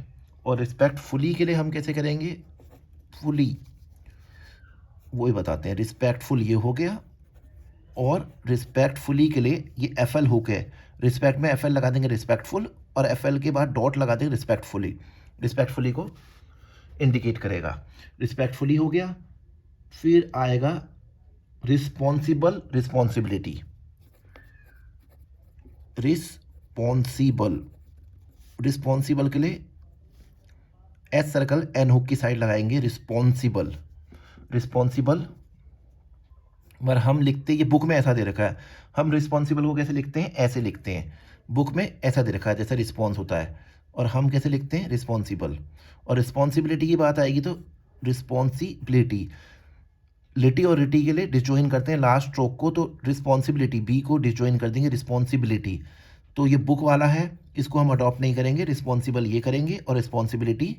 और रिस्पेक्टफुली के लिए हम कैसे करेंगे, फुली, वही बताते हैं। रिस्पेक्टफुल ये हो गया, और रिस्पेक्टफुली के लिए ये FL हो गए, रिस्पेक्ट में FL लगा देंगे रिस्पेक्टफुल, और FL के बाद डॉट लगा देंगे रिस्पेक्टफुली, रिस्पेक्टफुली को इंडिकेट करेगा। रिस्पेक्टफुली हो गया, फिर आएगा रिस्पॉन्सिबल, रिस्पॉन्सिबिलिटी, रिस्पॉन्सिबल, रिस्पॉन्सिबल के लिए एस सर्कल एन हुक की साइड लगाएंगे, रिस्पॉन्सिबल, रिस्पॉन्सिबल। मगर हम लिखते, ये बुक में ऐसा दे रखा है, हम रिस्पॉन्सिबल को कैसे लिखते हैं, ऐसे लिखते हैं, बुक में ऐसा दे रखा है जैसे रिस्पॉन्स होता है, और हम कैसे लिखते हैं, रिस्पॉन्सिबल। और रिस्पॉन्सिबिलिटी की बात आएगी तो रिस्पॉन्सिबिलिटी, लिटी और रिटी के लिए डिसजॉइन करते हैं लास्ट स्ट्रोक को, तो रिस्पॉन्सिबिलिटी बी को डिसजॉइन कर देंगे रिस्पॉन्सिबिलिटी। तो ये बुक वाला है, इसको हम अडॉप्ट नहीं करेंगे, रिस्पॉन्सिबल ये करेंगे, और रिस्पॉन्सिबिलिटी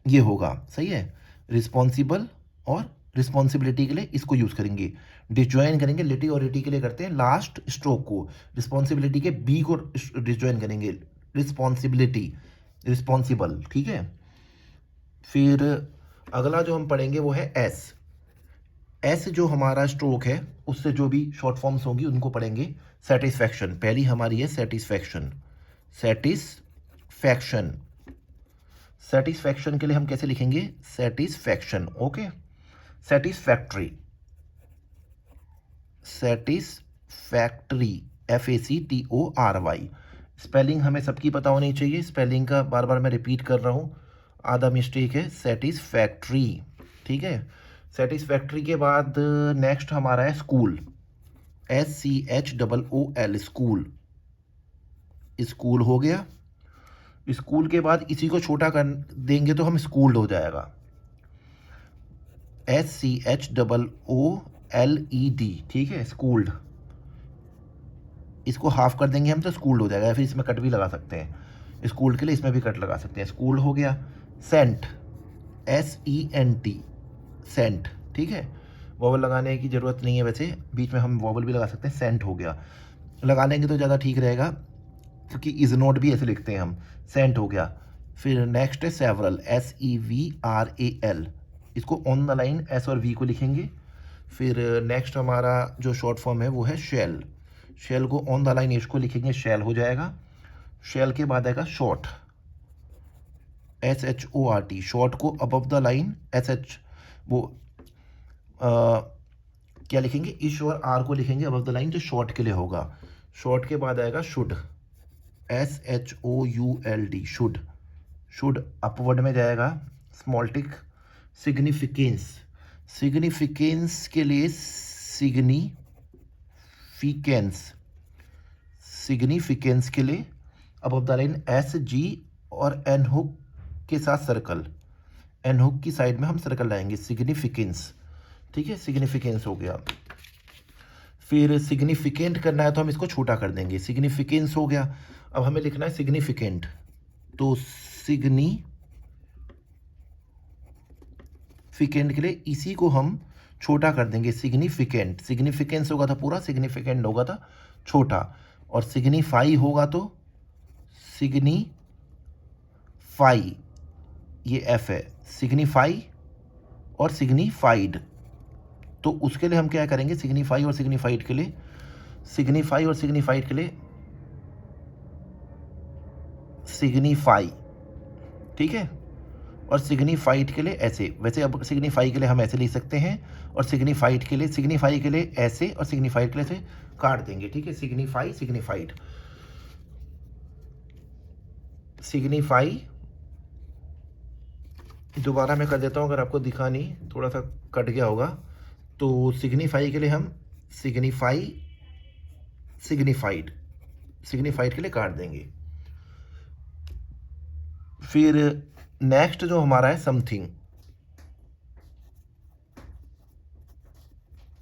ये होगा, सही है। रिस्पॉन्सिबल और रिस्पॉन्सिबिलिटी के लिए इसको यूज़ करेंगे, डिसजॉइन करेंगे, लिटी और रिटी के लिए करते हैं लास्ट स्ट्रोक को, रिस्पॉन्सिबिलिटी के बी को डिसजॉइन करेंगे, रिस्पॉन्सिबिलिटी, रिस्पॉन्सिबल, ठीक है। फिर अगला जो हम पढ़ेंगे वो है एस। एस जो हमारा स्ट्रोक है उससे जो भी शॉर्ट फॉर्म्स होंगी उनको पढ़ेंगे। सेटिस्फैक्शन पहली हमारी है, सेटिस्फैक्शन, सेटिस्फैक्शन, सेटिस्फैक्शन के लिए हम कैसे लिखेंगे, satisfaction, okay. Satisfactory, satisfactory, FACTORY। Spelling हमें सबकी पता होनी चाहिए, स्पेलिंग का बार बार मैं रिपीट कर रहा हूँ, आधा मिस्टेक है, सेटिस्फैक्ट्री, ठीक है। सेटिस्फैक्ट्री के बाद नेक्स्ट हमारा है स्कूल, SCHOOL, स्कूल, स्कूल हो गया। स्कूल के बाद इसी को छोटा कर देंगे तो हम स्कूल्ड हो जाएगा, SCHOOLED, ठीक है, स्कूल्ड। इसको हाफ कर देंगे हम तो स्कूल्ड हो जाएगा, या फिर इसमें कट भी लगा सकते हैं, स्कूल्ड के लिए इसमें भी कट लगा सकते हैं, स्कूल्ड हो गया। सेंट, SENT, सेंट, ठीक है। वॉवल लगाने की ज़रूरत नहीं है, वैसे बीच में हम वॉवल भी लगा सकते हैं, सेंट हो गया, लगा लेंगे तो ज़्यादा ठीक रहेगा, क्योंकि इज नोट भी ऐसे लिखते हैं हम, सेंट हो गया। फिर नेक्स्ट है सेवरल, SEVRAL, इसको ऑन द लाइन S और V को लिखेंगे। फिर नेक्स्ट हमारा जो शॉर्ट फॉर्म है वो है शेल, शेल को ऑन द लाइन एच को लिखेंगे, शेल हो जाएगा। शेल के बाद आएगा शॉर्ट, SHORT, शॉर्ट को अबव द लाइन SH, वो क्या लिखेंगे, इश और आर को लिखेंगे अबव द लाइन, जो शॉर्ट के लिए होगा। शॉर्ट के बाद आएगा should, SHOULD, should, should upward में जाएगा, स्मॉल टिक। सिग्निफिकेंस, सिग्निफिकेंस के लिए सिग्निफिकेंस, सिग्निफिकेंस के लिए अबव द लाइन SG और एन हुक के साथ सर्कल, एन हुक की साइड में हम सर्कल लाएंगे, सिग्निफिकेंस, ठीक है, सिग्निफिकेंस हो गया। फिर सिग्निफिकेंट करना है तो हम इसको छोटा कर देंगे, सिग्निफिकेंस हो गया। अब हमें लिखना है सिग्निफिकेंट, तो सिग्निफिकेंट के लिए इसी को हम छोटा कर देंगे, सिग्निफिकेंट, सिग्निफिकेंस होगा था पूरा, सिग्निफिकेंट होगा था छोटा, और सिग्निफाई होगा तो सिग्निफाई, ये F है, सिग्निफाई और सिग्निफाइड। तो उसके लिए हम क्या करेंगे, सिग्निफाई और सिग्निफाइड के लिए, सिग्निफाई और सिग्निफाइड के लिए सिग्निफाई, ठीक है, और सिग्निफाइड के लिए ऐसे, वैसे अब सिग्निफाई के लिए हम ऐसे लिख सकते हैं, और सिग्निफाइड के लिए, सिग्निफाई के लिए ऐसे, और सिग्निफाइड के लिए ऐसे काट देंगे, ठीक है। सिग्निफाई, सिग्निफाइड, सिग्निफाई, दोबारा मैं कर देता हूँ अगर आपको दिखा नहीं, थोड़ा सा कट गया होगा। तो सिग्निफाई के लिए हम सिग्निफाई, सिग्निफाइड, सिग्निफाइड के लिए काट देंगे। फिर नेक्स्ट जो हमारा है समथिंग,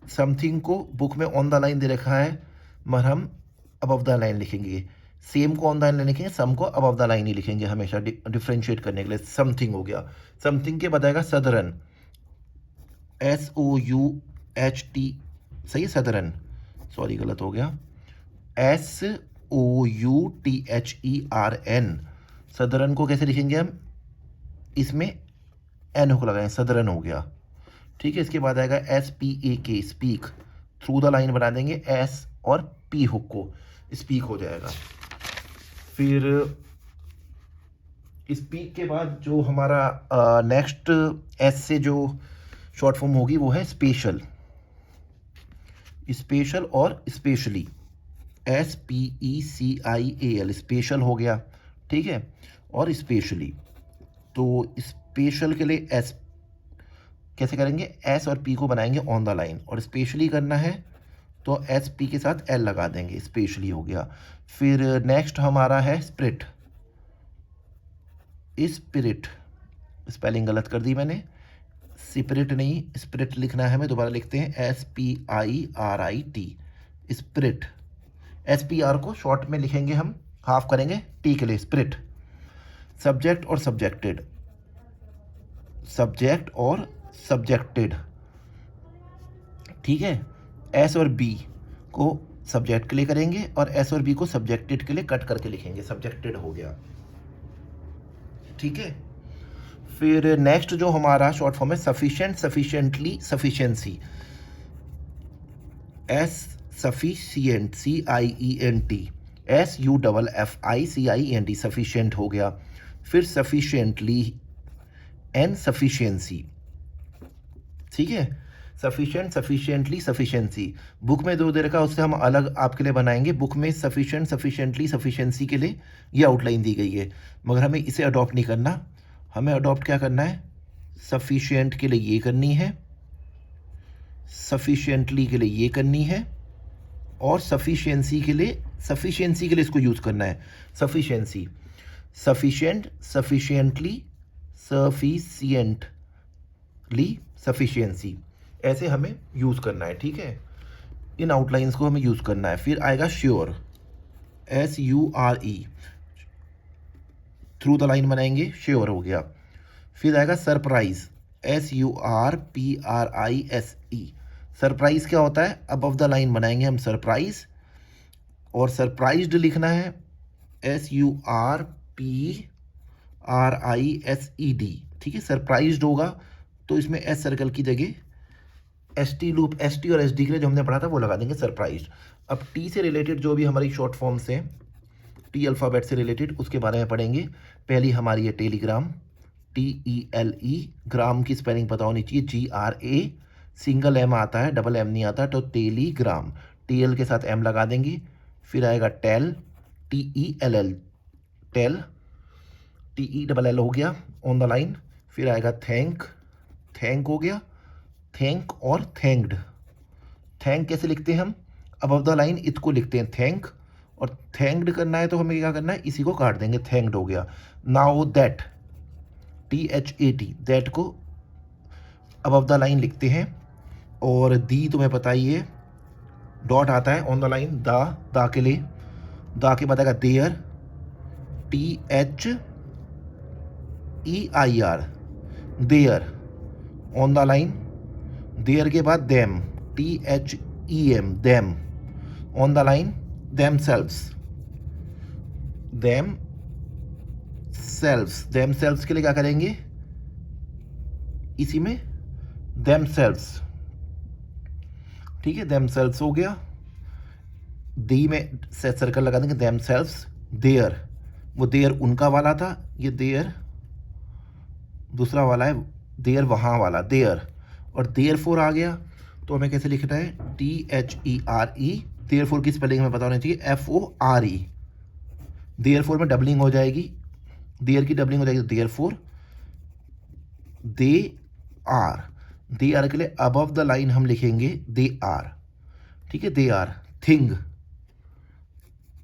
समथिंग को बुक में ऑन द लाइन दे रखा है, मगर हम अबव द लाइन लिखेंगे, सेम को ऑन द लाइन लिखेंगे, सम को अबव द लाइन ही लिखेंगे हमेशा डिफ्रेंशिएट करने के लिए। समथिंग हो गया, समथिंग के बताएगा सदरन, SOUHT, सही है सदरन, सॉरी गलत हो गया, SOUTHERN, सदरन को कैसे लिखेंगे हम, इसमें एन हुक लगाएं, सदरन हो गया। ठीक है, इसके बाद आएगा SPAK, speak, through the line बना देंगे, एस और पी हुक को, स्पीक हो जाएगा। फिर स्पीक के बाद जो हमारा नेक्स्ट एस से जो शॉर्ट फॉर्म होगी वो है स्पेशल, स्पेशल और स्पेशली, SPECIAL, स्पेशल हो गया। ठीक है, और स्पेशली, तो स्पेशल के लिए एस कैसे करेंगे, एस और पी को बनाएंगे ऑन द लाइन, और स्पेशली करना है तो एस पी के साथ एल लगा देंगे, स्पेशली हो गया। फिर नेक्स्ट हमारा है स्पिरिट, स्पिरिट, स्पेलिंग गलत कर दी मैंने, स्पिरिट नहीं स्पिरिट लिखना है, मैं दोबारा लिखते हैं, SPIRIT, स्पिरिट। SPR को शॉर्ट में लिखेंगे हम, हाफ करेंगे टी के लिए, स्पिरिट। सब्जेक्ट और सब्जेक्टेड, सब्जेक्ट और सब्जेक्टेड, ठीक है। एस और बी को सब्जेक्ट के लिए करेंगे और एस और बी को सब्जेक्टेड के लिए कट करके लिखेंगे, सब्जेक्टेड हो गया। ठीक है, फिर नेक्स्ट जो हमारा शॉर्ट फॉर्म है sufficient, sufficiently, sufficiency, S sufficient, CIENT, SUFFICIENT, sufficient हो गया। फिर सफिशिएंटली, एन सफिशिएंसी, ठीक है, सफिशिएंट, सफिशिएंटली, सफिशिएंसी। बुक में दो दे रखा, उससे हम अलग आपके लिए बनाएंगे। बुक में सफिशिएंट, सफिशिएंटली, सफिशिएंसी के लिए ये आउटलाइन दी गई है, मगर हमें इसे अडॉप्ट नहीं करना। हमें अडॉप्ट क्या करना है, सफिशिएंट के लिए ये करनी है, सफिशिएंटली के लिए ये करनी है, और सफिशिएंसी के लिए इसको यूज़ करना है। Sufficiency, sufficient, sufficiently, sufficiently, sufficiency, ऐसे हमें यूज़ करना है। ठीक है, इन आउटलाइंस को हमें यूज़ करना है। फिर आएगा sure, SURE, through the line बनाएंगे, श्योर हो गया। फिर आएगा सरप्राइज, SURPRISE, सरप्राइज क्या होता है, अबव द लाइन बनाएंगे हम सरप्राइज, और सरप्राइज्ड लिखना है SURPRISED। ठीक है, सरप्राइज्ड होगा तो इसमें एस सर्कल की जगह ST लूप, ST और SD के लिए जो हमने पढ़ा था वो लगा देंगे, सरप्राइज्ड। अब T से रिलेटेड जो भी हमारी शॉर्ट फॉर्म्स हैं, T अल्फ़ाबेट से रिलेटेड, उसके बारे में पढ़ेंगे। पहली हमारी है टेलीग्राम, TELE, ग्राम की स्पेलिंग पता होनी चाहिए, GRA, सिंगल एम आता है, डबल एम नहीं आता, तो टेलीग्राम, TL के साथ M लगा देंगे। फिर आएगा टेल, TELL, टेल, TELL हो गया ऑन द लाइन। फिर आएगा थैंक, थैंक हो गया, थैंक और थैंक्ड। थैंक कैसे लिखते हैं हम, अबव द लाइन इत को लिखते हैं थैंक, और थैंक्ड करना है तो हमें क्या करना है, इसी को काट देंगे, थैंक्ड हो गया। नाउ दैट, THAT, दैट को अबव द लाइन लिखते हैं, और दी तुम्हें पता ही है, डॉट आता है ऑन द लाइन, दा के लिए, दा के बाद आएगा their, THEIR, their on the line, their के बाद them, THEM, them on the line, themselves, themselves के लिए क्या करेंगे, इसी में देमसेल्व्स। ठीक है, देमसेल्व्स हो गया, दी में सेट सर्कल लगा देंगे, देमसेल्व्स। देयर, वो देयर उनका वाला था, ये देयर दूसरा वाला है, देयर वहाँ वाला, देयर, और देयर फोर आ गया तो हमें कैसे लिखना है, THERE, देयर फोर की स्पेलिंग हमें पता होनी चाहिए, FORE। देयर फोर में डबलिंग हो जाएगी, देयर की डबलिंग हो जाएगी, therefore, they are, they are के लिए अबव द लाइन हम लिखेंगे दे आर। ठीक है, they are. Thing,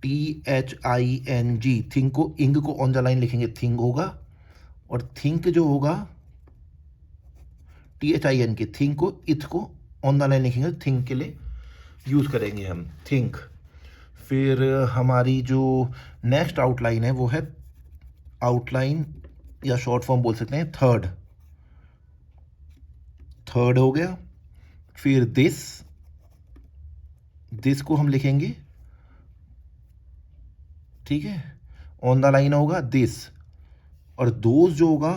THING, thing को, इंग को ऑन द लाइन लिखेंगे, थिंग होगा, और थिंक जो होगा THIN के, थिंक को, इथ को ऑन द लाइन लिखेंगे, थिंक के लिए यूज करेंगे हम, थिंक। फिर हमारी जो नेक्स्ट आउटलाइन है वो है आउटलाइन या शॉर्ट फॉर्म बोल सकते हैं थर्ड। थर्ड हो गया। फिर दिस को हम लिखेंगे, ठीक है, ऑन द लाइन होगा दिस। और दोज जो होगा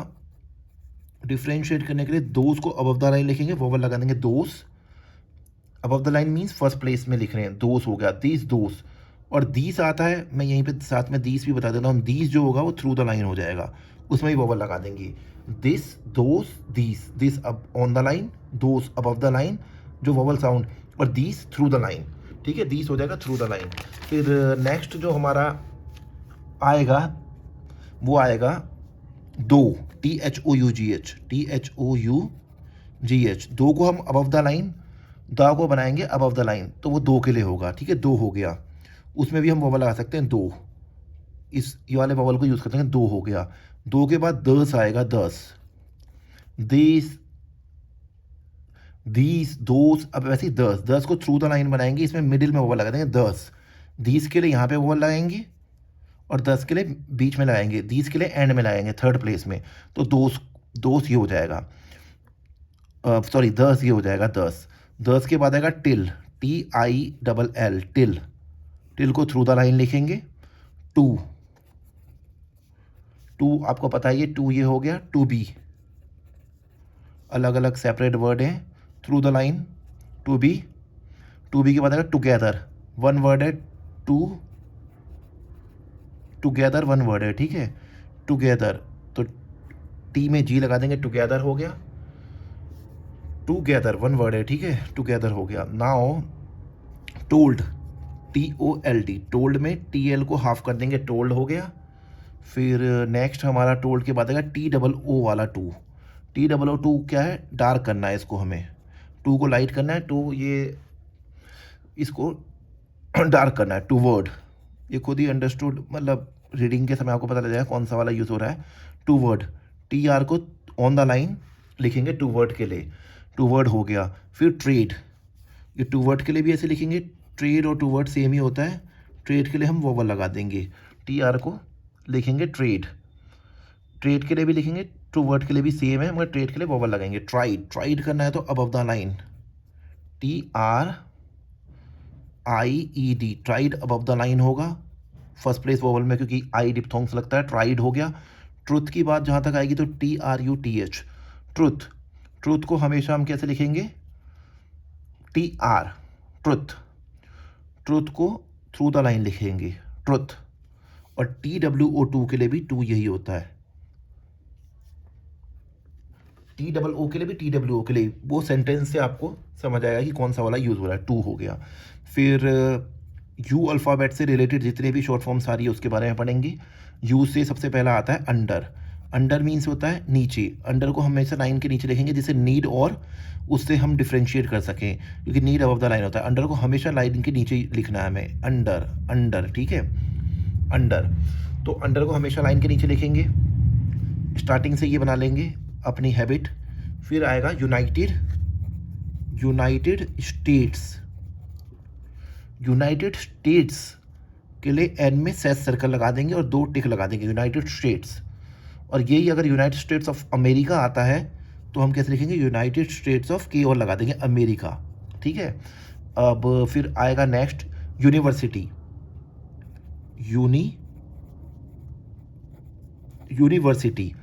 डिफ्रेंशिएट करने के लिए दोज को अबव द लाइन लिखेंगे, वोवल लगा देंगे those. Above the line means first place में लिख रहे हैं, दोज हो गया, दिस दोज। और दीस आता है, मैं यहीं पे साथ में दीस भी बता देता हूँ, दीस जो होगा वो थ्रू द लाइन हो जाएगा, उसमें भी वोवल लगा देंगे। दिस दोज दीस, दिस अब on the line, those above the line जो वोवल साउंड, और दीस थ्रू द लाइन, ठीक है, दीस हो जाएगा थ्रू द लाइन। फिर नेक्स्ट जो हमारा आएगा वो आएगा दो, THOUGH, THOUGH। दो को हम अबव द लाइन, द को बनाएंगे अबव द लाइन, तो वो दो के लिए होगा, ठीक है, दो हो गया। उसमें भी हम वोवल लगा सकते हैं दो, इस ये वाले वोवल को यूज़ करते हैं, दो हो गया। दो के बाद दस आएगा, दस, दिस दीस दोस। अब वैसे ही दस, दस को थ्रू द लाइन बनाएंगे, इसमें मिडिल में वोवल लगा देंगे दस। दीस के लिए यहाँ पे वोवल लगाएंगे और दस के लिए बीच में लगाएंगे, दीस के लिए एंड में लगाएंगे थर्ड प्लेस में, तो दोस, दोस ये हो जाएगा, सॉरी दस ये हो जाएगा, दस। दस के बाद आएगा टिल, TILL, टिल। टिल को थ्रू द लाइन लिखेंगे, टू, टू आपको पता है ये टू ये हो गया, टू बी, अलग अलग सेपरेट वर्ड हैं, through the line to be. To be के बाद आएगा टुगेदर, वन वर्ड है, टू, टुगेदर वन वर्ड है, ठीक है, टुगेदर, तो टी में जी लगा देंगे, टुगेदर हो गया, टुगेदर वन वर्ड है, ठीक है, टुगेदर हो गया। नाउ टोल्ड, TOLD, टोल्ड में TL को हाफ कर देंगे, टोल्ड हो गया। फिर नेक्स्ट हमारा टोल्ड के बाद आएगा TOO वाला टू। TOO क्या है, डार्क करना है इसको, हमें टू को लाइट करना है, टू ये इसको डार्क करना है, टू वर्ड, ये खुद ही अंडरस्टूड, मतलब रीडिंग के समय आपको पता लग जाएगा कौन सा वाला यूज़ हो रहा है। टू वर्ड, TR को ऑन द लाइन लिखेंगे टू वर्ड के लिए, टू वर्ड हो गया। फिर ट्रेड, ये टू वर्ड के लिए भी ऐसे लिखेंगे, ट्रेड और टू वर्ड सेम ही होता है, ट्रेड के लिए हम वोवल लगा देंगे, TR को लिखेंगे ट्रेड। ट्रेड के लिए भी लिखेंगे, टू वर्ड के लिए भी सेम है, मगर ट्रेड के लिए वोवल लगाएंगे। ट्राइड, ट्राइड करना है तो above the line, TRIED, tried above the line होगा फर्स्ट प्लेस वोवल में, क्योंकि आई डिप्थोंग्स लगता है, ट्राइड हो गया। ट्रुथ की बात जहाँ तक आएगी तो TRUTH, ट्रुथ। ट्रुथ को हमेशा हम कैसे लिखेंगे, TR, ट्रुथ। ट्रुथ को थ्रू द लाइन लिखेंगे, ट्रुथ। और TWO2 के लिए भी टू यही होता है, TOO के लिए भी TWO के लिए, वो सेंटेंस से आपको समझ आएगा कि कौन सा वाला यूज़ हो रहा है, टू हो गया। फिर U अल्फ़ाबेट से रिलेटेड जितने भी शॉर्ट फॉर्म सारी है उसके बारे में पढ़ेंगे। U से सबसे पहला आता है अंडर। अंडर मीन्स होता है नीचे, अंडर को हमेशा लाइन के नीचे लिखेंगे जिससे नीड और उससे हम डिफ्रेंशिएट कर सकें, क्योंकि नीड अबव द लाइन होता है, अंडर को हमेशा लाइन के नीचे लिखना है हमें, अंडर, अंडर, ठीक है, अंडर। तो अंडर को हमेशा लाइन के नीचे लिखेंगे, स्टार्टिंग से ये बना लेंगे अपनी हैबिट। फिर आएगा United, United states. United states के लिए एन में सेस सर्कल लगा देंगे और दो टिक लगा देंगे, यूनाइटेड स्टेट्स। और यही अगर यूनाइटेड स्टेट्स ऑफ अमेरिका आता है तो हम कैसे लिखेंगे, यूनाइटेड स्टेट्स ऑफ के और लगा देंगे अमेरिका, ठीक है। अब फिर आएगा नेक्स्ट यूनिवर्सिटी, यूनिवर्सिटी।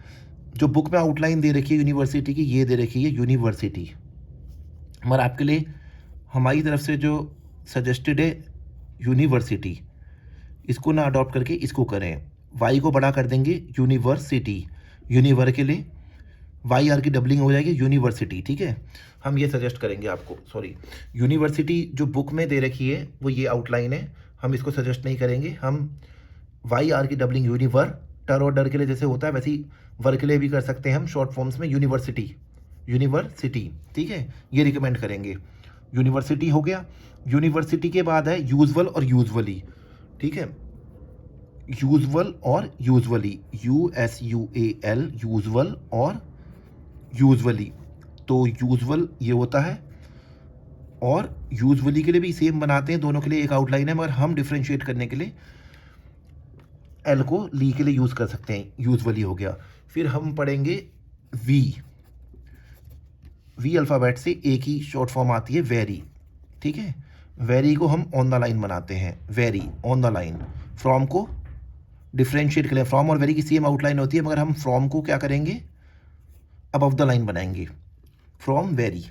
जो बुक में आउटलाइन दे रखी है यूनिवर्सिटी की, ये दे रखी है यूनिवर्सिटी, मगर आपके लिए हमारी तरफ से जो सजेस्टेड है यूनिवर्सिटी, इसको ना अडॉप्ट करके इसको करें, वाई को बड़ा कर देंगे, यूनिवर्सिटी, यूनिवर के लिए YR की डबलिंग हो जाएगी यूनिवर्सिटी, ठीक है। हम ये सजेस्ट करेंगे आपको, सॉरी, यूनिवर्सिटी जो बुक में दे रखी है वो ये आउटलाइन है, हम इसको सजेस्ट नहीं करेंगे। हम YR की डबलिंग यूनिवर, टर और डर के लिए जैसे होता है वैसे ही वर के लिए भी कर सकते हैं हम शॉर्ट फॉर्म्स में, यूनिवर्सिटी, यूनिवर्सिटी, ठीक है, ये रिकमेंड करेंगे। यूनिवर्सिटी हो गया। यूनिवर्सिटी के बाद है यूजुअल और यूजुअली, ठीक है, यूजुअल और यूजुअली, USUAL, यूजुअल और यूजुअली। तो यूजुअल ये होता है और यूजुअली के लिए भी सेम बनाते हैं, दोनों के लिए एक आउटलाइन है, मगर हम डिफ्रेंशिएट करने के लिए एल को ली के लिए यूज़ कर सकते हैं, यूजुअली हो गया। फिर हम पढ़ेंगे वी। वी अल्फ़ाबेट से एक ही शॉर्ट फॉर्म आती है वेरी, ठीक है। वेरी को हम ऑन द लाइन बनाते हैं, very on the line. From को डिफ्रेंशिएट करें, फ्रॉम और वेरी की सेम आउटलाइन होती है, मगर हम फ्रॉम को क्या करेंगे, अबव द लाइन बनाएंगे, फ्रॉम वेरी।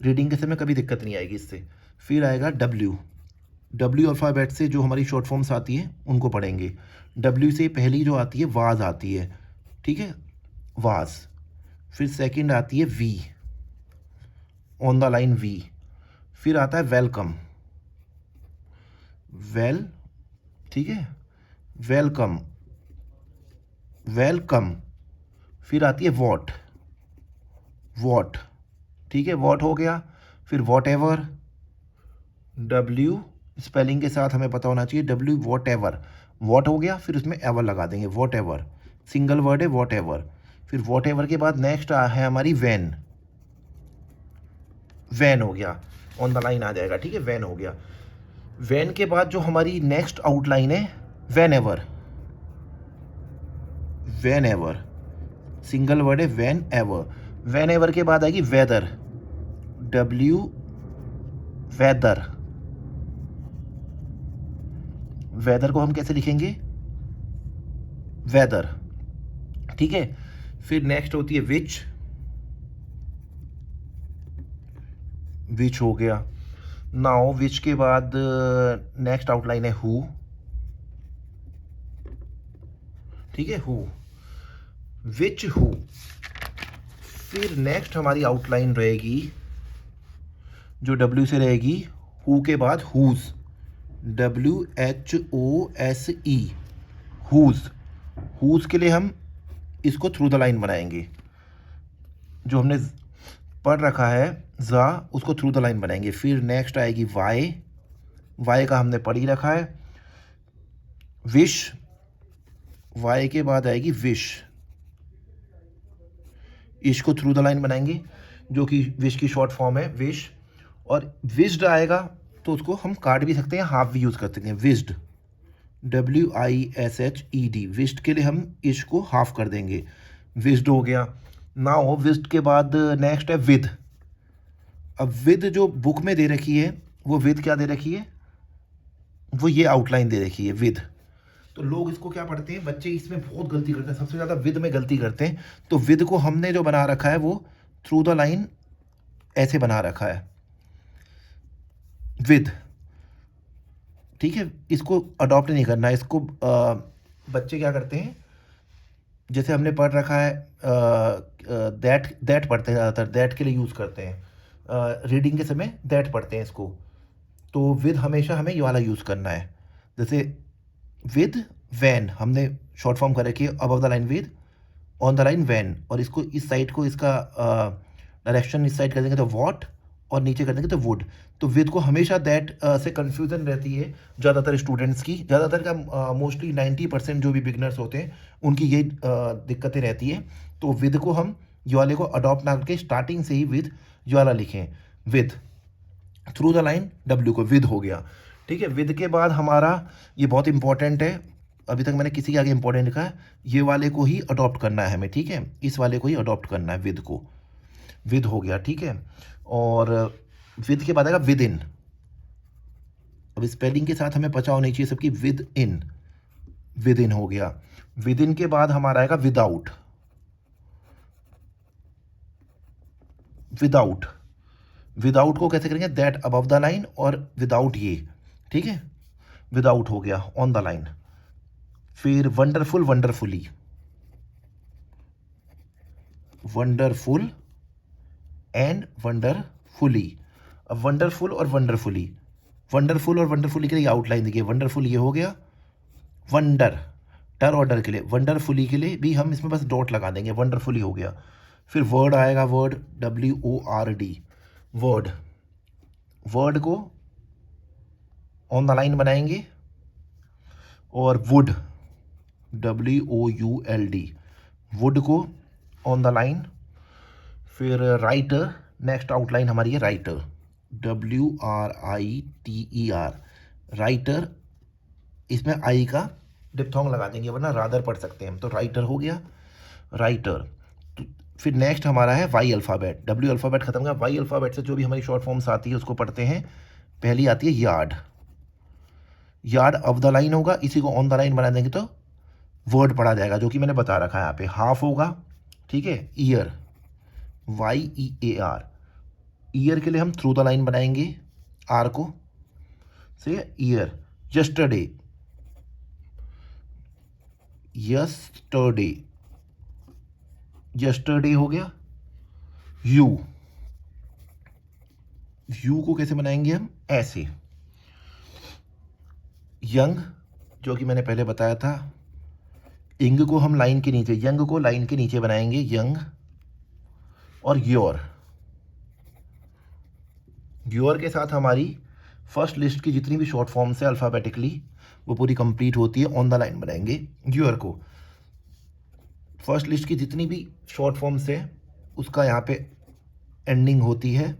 रीडिंग के समय कभी दिक्कत नहीं आएगी इससे। फिर आएगा डब्ल्यू। डब्ल्यू अल्फ़ाबेट से जो हमारी शॉर्ट फॉर्म्स आती हैं उनको पढ़ेंगे। डब्ल्यू से पहली जो आती है वाज आती है, ठीक है, वाज। फिर सेकंड आती है V, on the line V. फिर आता है वेलकम, वेल, ठीक है, वेलकम, वेलकम। फिर आती है वॉट, वॉट, ठीक है, वॉट हो गया। फिर वॉट एवर, डब्ल्यू स्पेलिंग के साथ हमें पता होना चाहिए, डब्ल्यू वॉट एवर, वॉट हो गया, फिर उसमें एवर लगा देंगे, वॉट एवर, सिंगल वर्ड है वॉट एवर। फिर वॉट एवर के बाद नेक्स्ट है हमारी वैन, वैन हो गया, ऑन द लाइन आ जाएगा, ठीक है, वैन हो गया। वैन के बाद जो हमारी नेक्स्ट आउटलाइन है van ever, van ever, single word है वैन एवर। वैन एवर के बाद आएगी वेदर, डब्ल्यू वेदर। वेदर को हम कैसे लिखेंगे, वेदर, ठीक है। फिर नेक्स्ट होती है विच, विच हो गया। नाउ विच के बाद नेक्स्ट आउटलाइन है हु, ठीक है, हु, विच हु। फिर नेक्स्ट हमारी आउटलाइन रहेगी जो डब्ल्यू से रहेगी, हु के बाद हुज, WHOSE, हुज। हुज के लिए हम इसको थ्रू द लाइन बनाएंगे, जो हमने पढ़ रखा है जा, उसको थ्रू द लाइन बनाएंगे। फिर नेक्स्ट आएगी वाई, वाई का हमने पढ़ ही रखा है। विश, वाई के बाद आएगी विश, इसको थ्रू द लाइन बनाएंगे, जो कि विश की शॉर्ट फॉर्म है, विश। और विश्ड आएगा तो उसको हम काट भी सकते हैं, हाफ भी यूज़ कर सकते हैं, विश्ड, WISHED, विश्ड के लिए हम इसको हाफ कर देंगे, विश्ड हो गया। नाउ विश्ड के बाद नेक्स्ट है विद। अब विद जो बुक में दे रखी है वो विद क्या दे रखी है, वो ये आउटलाइन दे रखी है विद। तो लोग इसको क्या पढ़ते हैं, बच्चे इसमें बहुत गलती करते हैं, सबसे ज़्यादा विद में गलती करते हैं। तो विद को हमने जो बना रखा है वो थ्रू द लाइन ऐसे बना रखा है, विद, ठीक है। इसको अडॉप्ट नहीं करना है, इसको बच्चे क्या करते हैं, जैसे हमने पढ़ रखा है दैट, दैट पढ़ते हैं ज़्यादातर, दैट के लिए यूज़ करते हैं, रीडिंग के समय दैट पढ़ते हैं इसको। तो विद हमेशा हमें ये वाला यूज़ करना है, जैसे विद वैन हमने शॉर्ट फॉर्म कर रखी है, above the line with, on the line when. और इसको इस साइड को, इसका डायरेक्शन इस साइड कर देंगे तो वॉट, और नीचे कर देंगे तो वुड। तो विद को हमेशा दैट से कन्फ्यूज़न रहती है ज़्यादातर स्टूडेंट्स की, ज़्यादातर का मोस्टली 90% जो भी बिगनर्स होते हैं उनकी ये दिक्कतें रहती है। तो विद को हम ये वाले को अडॉप्ट ना करके स्टार्टिंग से ही विद ये वाला लिखें, with, through the line W को विद हो गया, ठीक है। विद के बाद हमारा ये बहुत इंपॉर्टेंट है, अभी तक मैंने किसी के आगे इंपॉर्टेंट लिखा है, ये वाले को ही अडॉप्ट करना है हमें, ठीक है, इस वाले को ही अडॉप्ट करना है, विद को, विद हो गया, ठीक है। और विद के बाद आएगा विद इन। अब स्पेलिंग के साथ हमें पता होनी चाहिए सबकी, विद इन, विद इन हो गया। विद इन के बाद हमारा आएगा विदाउट, विदाउट। विदाउट को कैसे करेंगे, दैट अबव द लाइन, और विदाउट ये, ठीक है, विदाउट हो गया, ऑन द लाइन। फिर wonderful, wonderfully, wonderful and wonderfully. अब वंडरफुल और वंडरफुली, वंडरफुल और वंडरफुली के लिए आउटलाइन देखिए, वंडरफुल ये हो गया, वंडर, टर और डर के लिए, वंडरफुली के लिए भी हम इसमें बस डॉट लगा देंगे, वंडरफुली हो गया। फिर वर्ड आएगा, वर्ड, WORD, वर्ड। वर्ड को ऑन द लाइन बनाएंगे, और वुड, WOULD, वुड को ऑन द लाइन। फिर राइटर, नेक्स्ट आउटलाइन हमारी है राइटर, WRITER, राइटर, इसमें आई का डिप्थोंग लगा देंगे वरना रादर पढ़ सकते हैं हम, तो राइटर हो गया, राइटर। तो फिर नेक्स्ट हमारा है वाई अल्फ़ाबेट, डब्ल्यू अल्फ़ाबेट खत्म गया, वाई अल्फ़ाबेट से जो भी हमारी शॉर्ट फॉर्म्स आती है उसको पढ़ते हैं। पहली आती है yard, yard of the line होगा, इसी को ऑन द लाइन बना देंगे तो वर्ड पढ़ा जाएगा, जो कि मैंने बता रखा है यहाँ पे। हाफ होगा, ठीक है। ईयर, YEAR, ईयर के लिए हम थ्रू द लाइन बनाएंगे आर को से ईयर। यस्टरडे, यस्टरडे, यस्टरडे हो गया। यू, यू को कैसे बनाएंगे हम, ऐसे। यंग, जो कि मैंने पहले बताया था, इंग को हम लाइन के नीचे, यंग को लाइन के नीचे बनाएंगे, यंग। और योर, योर के साथ हमारी फर्स्ट लिस्ट की जितनी भी शॉर्ट फॉर्म्स है अल्फ़ाबेटिकली वो पूरी कंप्लीट होती है, ऑन द लाइन बनाएंगे योर को। फर्स्ट लिस्ट की जितनी भी शॉर्ट फॉर्म्स है उसका यहाँ पे एंडिंग होती है।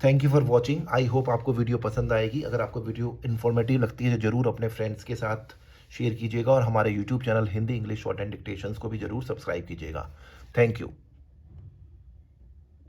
Thank you for watching, I hope आपको वीडियो पसंद आएगी। अगर आपको वीडियो इन्फॉर्मेटिव लगती है तो ज़रूर अपने फ्रेंड्स के साथ शेयर कीजिएगा और हमारे YouTube channel Hindi English short and dictations को भी ज़रूर सब्सक्राइब कीजिएगा। Thank you.